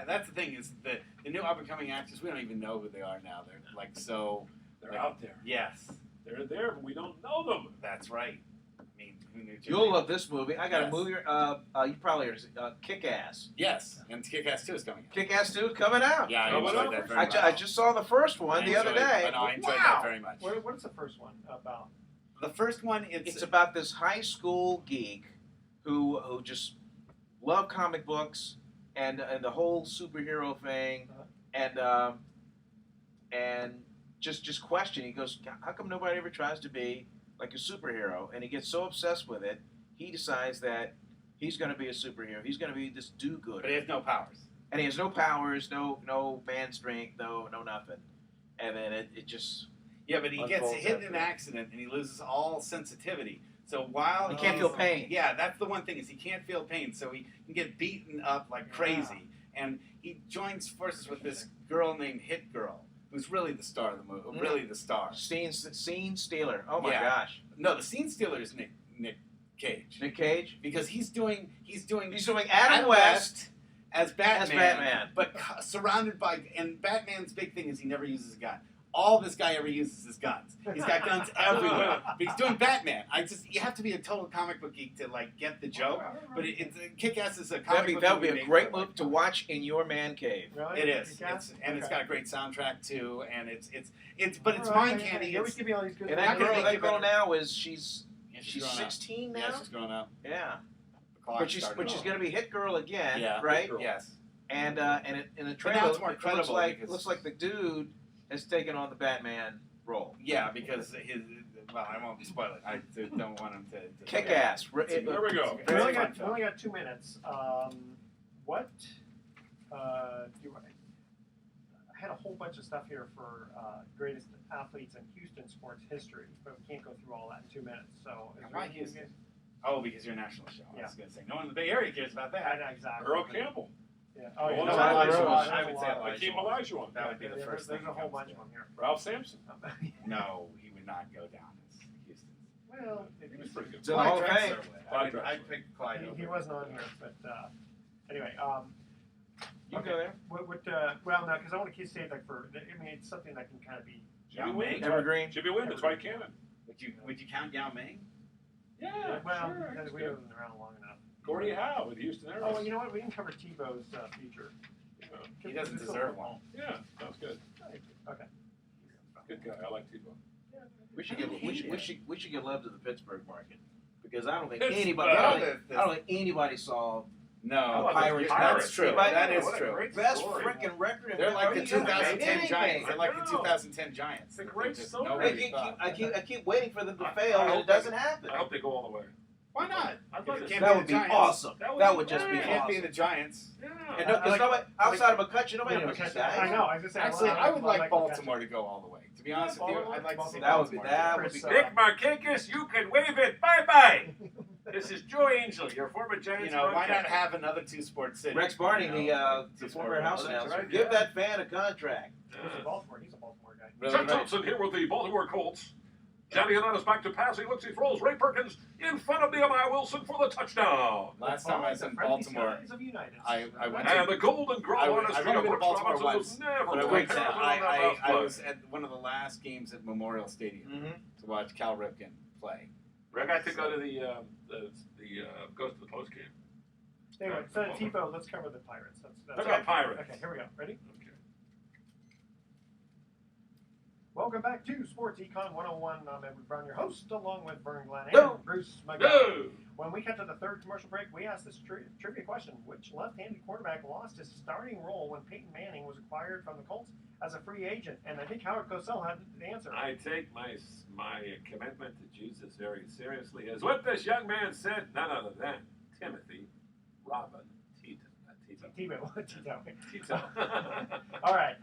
that's the thing is the new up and coming actors, we don't even know who they are now. They're like so. They're out there. Yes, They're there, but we don't know them. that's right. I mean, who knew? Jim You'll Neighbors? love this movie. I got Yes. a movie. You probably heard it. Kick-Ass. Yes, and Kick-Ass 2 is coming. out. Kick-Ass 2 coming out. Yeah, I Oh, what enjoyed else? that very I, much. I just saw the first one the other day. I enjoyed Wow. that very much. What is the first one about? The first one, It's about this high school geek who just loved comic books and the whole superhero thing, and just question. He goes, how come nobody ever tries to be like a superhero? And he gets so obsessed with it, he decides that he's going to be a superhero. He's going to be this do-gooder. but it has no powers. And he has no powers, no man strength, no nothing. And then it just Yeah, but he gets Unfolds hit in after an that. accident and he loses all sensitivity. So while he can't feel pain. Yeah, that's the one thing is he can't feel pain, so he can get beaten up like crazy. And he joins forces with this girl named Hit Girl, who's really the star of the movie. Mhm. Really the star. Scene stealer. Oh my Yeah. gosh. No, the scene stealer is Nick Cage, Nick Cage. because he's doing He's doing Adam West as Batman, as Batman. but surrounded by, and Batman's big thing is he never uses a gun. All this guy ever uses is guns. He's got guns everywhere. But he's doing Batman. You have to be a total comic book geek to like get the joke. But Kick-Ass is a comic book That would be movie a made great for, movie to watch in your man cave. Really? It is. Kick-Ass? It's Okay. got a great soundtrack too, and it's mind Alright, candy. You always give me all these good And not that gonna girl, make that you girl better. now she's grown up. 16 now. Yeah, she's grown up. Yeah. The clock But she's started off. going to be Hit Girl again, Yeah, right? Hit Girl. Yes. And in the But trailer, now it's more it looks credible like because- looks like the dude has taken on the Batman role. Yeah, because I won't spoil it. I don't want him to Kick-Ass. There we go. We Very only, fun got, we film. only got 2 minutes. What I had a whole bunch of stuff here for greatest athletes in Houston sports history, but we can't go through all that in 2 minutes. So, is And there why anything Houston? you Oh, because you're a national show. I Yeah. was going to say, no one in the Bay Area cares about guys- that. I- exactly. Earl Campbell. Yeah. Oh, yeah. Well, no, Tyler there's a Rose. lot, I there's would a say lot. Elijah. Hakeem Olajuwon. That would be the Yeah, first there's thing. a that whole comes bunch to- on here. Ralph Sampson. No, he would not go down as Houston. Well, He was pretty good. It's in the Hall of Fame. I'd pick Clyde over he wasn't on here, but anyway. You Okay. go there. Well, no, because I want to save like for. I mean, it's something that can kind of be. Jimmy Yao Wynn. Ming? Evergreen. Jimmy Wynn, that's right, Cannon. Would you count Yao Ming? Yeah, Well, sure. because that's we good. wasn't around long enough. Gordie Howe with the Houston Aeros. Oh, well, you know what? We didn't cover Tebow's future. He doesn't deserve one. Yeah, sounds good. Okay. Good guy. I like Tebow. We should I give don't we hate should, it. we should give love to the Pittsburgh market because I don't think Pittsburgh. anybody I don't think anybody saw No, Oh, Pirates. that's true. Anybody- That is What a true. great best story. freaking record. in They're like the Are you kidding 2010 me? Giants. They're like the I know. 2010 Giants. It's a great Just story. nobody thought. I keep waiting for them to I fail, and hope it doesn't happen. I hope they go all the way. Why not? I think about this? can't That be would the be Giants. awesome. That would be just be great. Can't awesome. be the Giants. Yeah. And no, because nobody outside of McCutcheon, nobody Yeah, knows these McCutcheon. guys. I know. I was just saying. Actually, I would like McCutcheon. Baltimore to go all the way. To be honest with you, Baltimore? I'd like to see That would be Baltimore. that would be. Chris, Nick Markakis, you can wave it. Bye-bye. This is Joe Angel, your former Giants You know, why not broadcaster. have another two-sport city? Rex Barney, You know, the just former for- house Oh, that's announcer. right, Give yeah. that fan a contract. He's a Baltimore. He's a Baltimore guy. Really Chuck right. Thompson here with the Baltimore Colts. Johnny Unitas back to pass. He looks, he throws. Ray Perkins in front of Nehemiah Wilson for the touchdown. Last time I was in Baltimore, I went And to the golden girl I on went his to feet. Brooks Baltimore Robinson once, was never but I going went to to, on that mouse I blood. was at one of the last games at Memorial Stadium Mm-hmm. to watch Cal Ripken play. I got to go to the goes to the post game. Anyway, so Tebow, let's cover the Pirates. That's Okay, Pirates. Okay, here we go. Ready? Okay. Welcome back to Sports Econ 101. I'm Edward Brown, your host, along with Vern Glenn and No. Bruce McGowan. Go! When we cut to the third commercial break, we asked this trivia question. Which left-handed quarterback lost his starting role when Peyton Manning was acquired from the Colts as a free agent? And I think Howard Cosell had the answer. I take my commitment to Jesus very seriously. As what this young man said, none other than Timothy Robin Tito. Tebow. All right.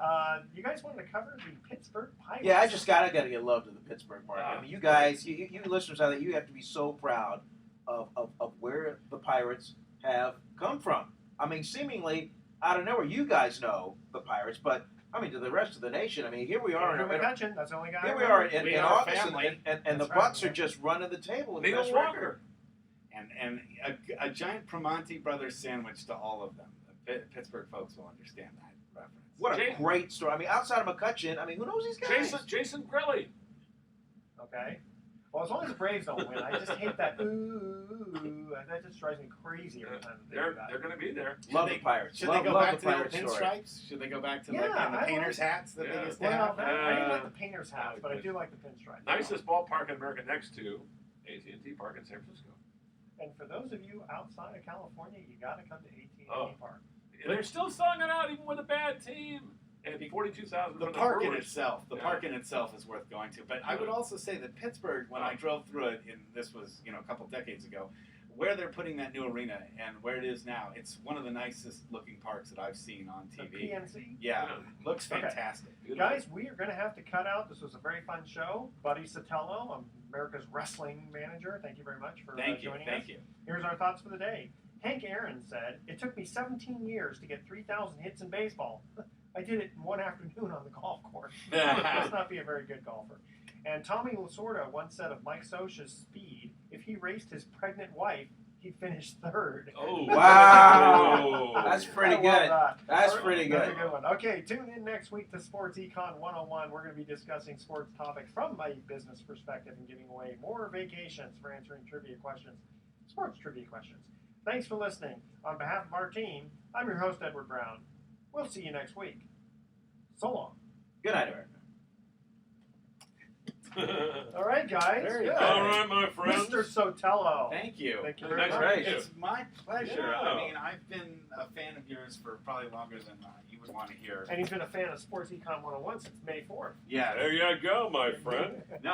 You guys wanted to cover the Pittsburgh Pirates? Yeah, I gotta give love to the Pittsburgh market. I mean, you guys, you listeners out there, you have to be so proud of where the Pirates have come from. I mean, seemingly out of nowhere, you guys know the Pirates, but I mean, to the rest of the nation, I mean, here we are. Andrew McCutcheon, that's the only guy. Here I we are remember. in are August, family. and the That's right, Bucks yeah. are just running the table with the Neil best Walker. record. And a giant Primanti Brothers sandwich to all of them. The Pittsburgh folks will understand that reference. What a Jay- great story! I mean, outside of McCutcheon, I mean, who knows these guys? Jason Grilly. Okay. Well, as long as the Braves don't win, I just hate that ooh. That just drives me crazy every time they do that. They're going to be there. Love the Pirates. Should love, they go love back the to the old Pirates story. pinstripes? Should they go back to Yeah, like and the I painters' hats that Yeah. they used to Well, have? I didn't like the painter's hats, but I do like the pinstripe. Nicest ballpark in America next to AT&T Park in San Francisco. And for those of you outside of California, you got to come to AT&T Oh. Park. They're still selling it out even with a bad team. And 42,000 The for park in Brewers. itself, Yeah. park in itself is worth going to. But I would also say that Pittsburgh, when I drove through it, and this was a couple decades ago, where they're putting that new arena and where it is now, it's one of the nicest looking parks that I've seen on The TV. PNC. Yeah, looks Okay. fantastic. Beautiful. Guys, we are going to have to cut out. This was a very fun show. Buddy Sotello, I'm America's wrestling manager. Thank you very much for Thank you, joining thank us. you. Here's our thoughts for the day. Hank Aaron said, "It took me 17 years to get 3,000 hits in baseball. I did it in one afternoon on the golf course. Must not be a very good golfer." And Tommy Lasorda once said of Mike Scioscia's speed, if he raced his pregnant wife, he'd finish third. Oh, Wow. Oh. That's pretty I love good. that. That's All right, pretty That's good. a good one. Okay, tune in next week to Sports Econ 101. We're going to be discussing sports topics from a business perspective and giving away more vacations for answering trivia questions, sports trivia questions. Thanks for listening. On behalf of our team, I'm your host, Edward Brown. We'll see you next week. So long. Good night, Eric. All right, guys. Very Good. good. All right, my friends. Mr. Sotelo. Thank you. Thank you Nice very much. Great. It's my pleasure. Yeah. I mean, I've been a fan of yours for probably longer than you would want to hear. And he's been a fan of Sports Econ 101 since May 4th. Yeah. There you go, my friend. No,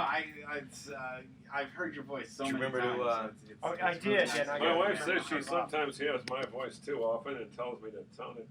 I've heard your voice so Did you many remember times. to, I it's really did, nice and I to My got hear. wife says she sometimes hears my voice too often and tells me to tone it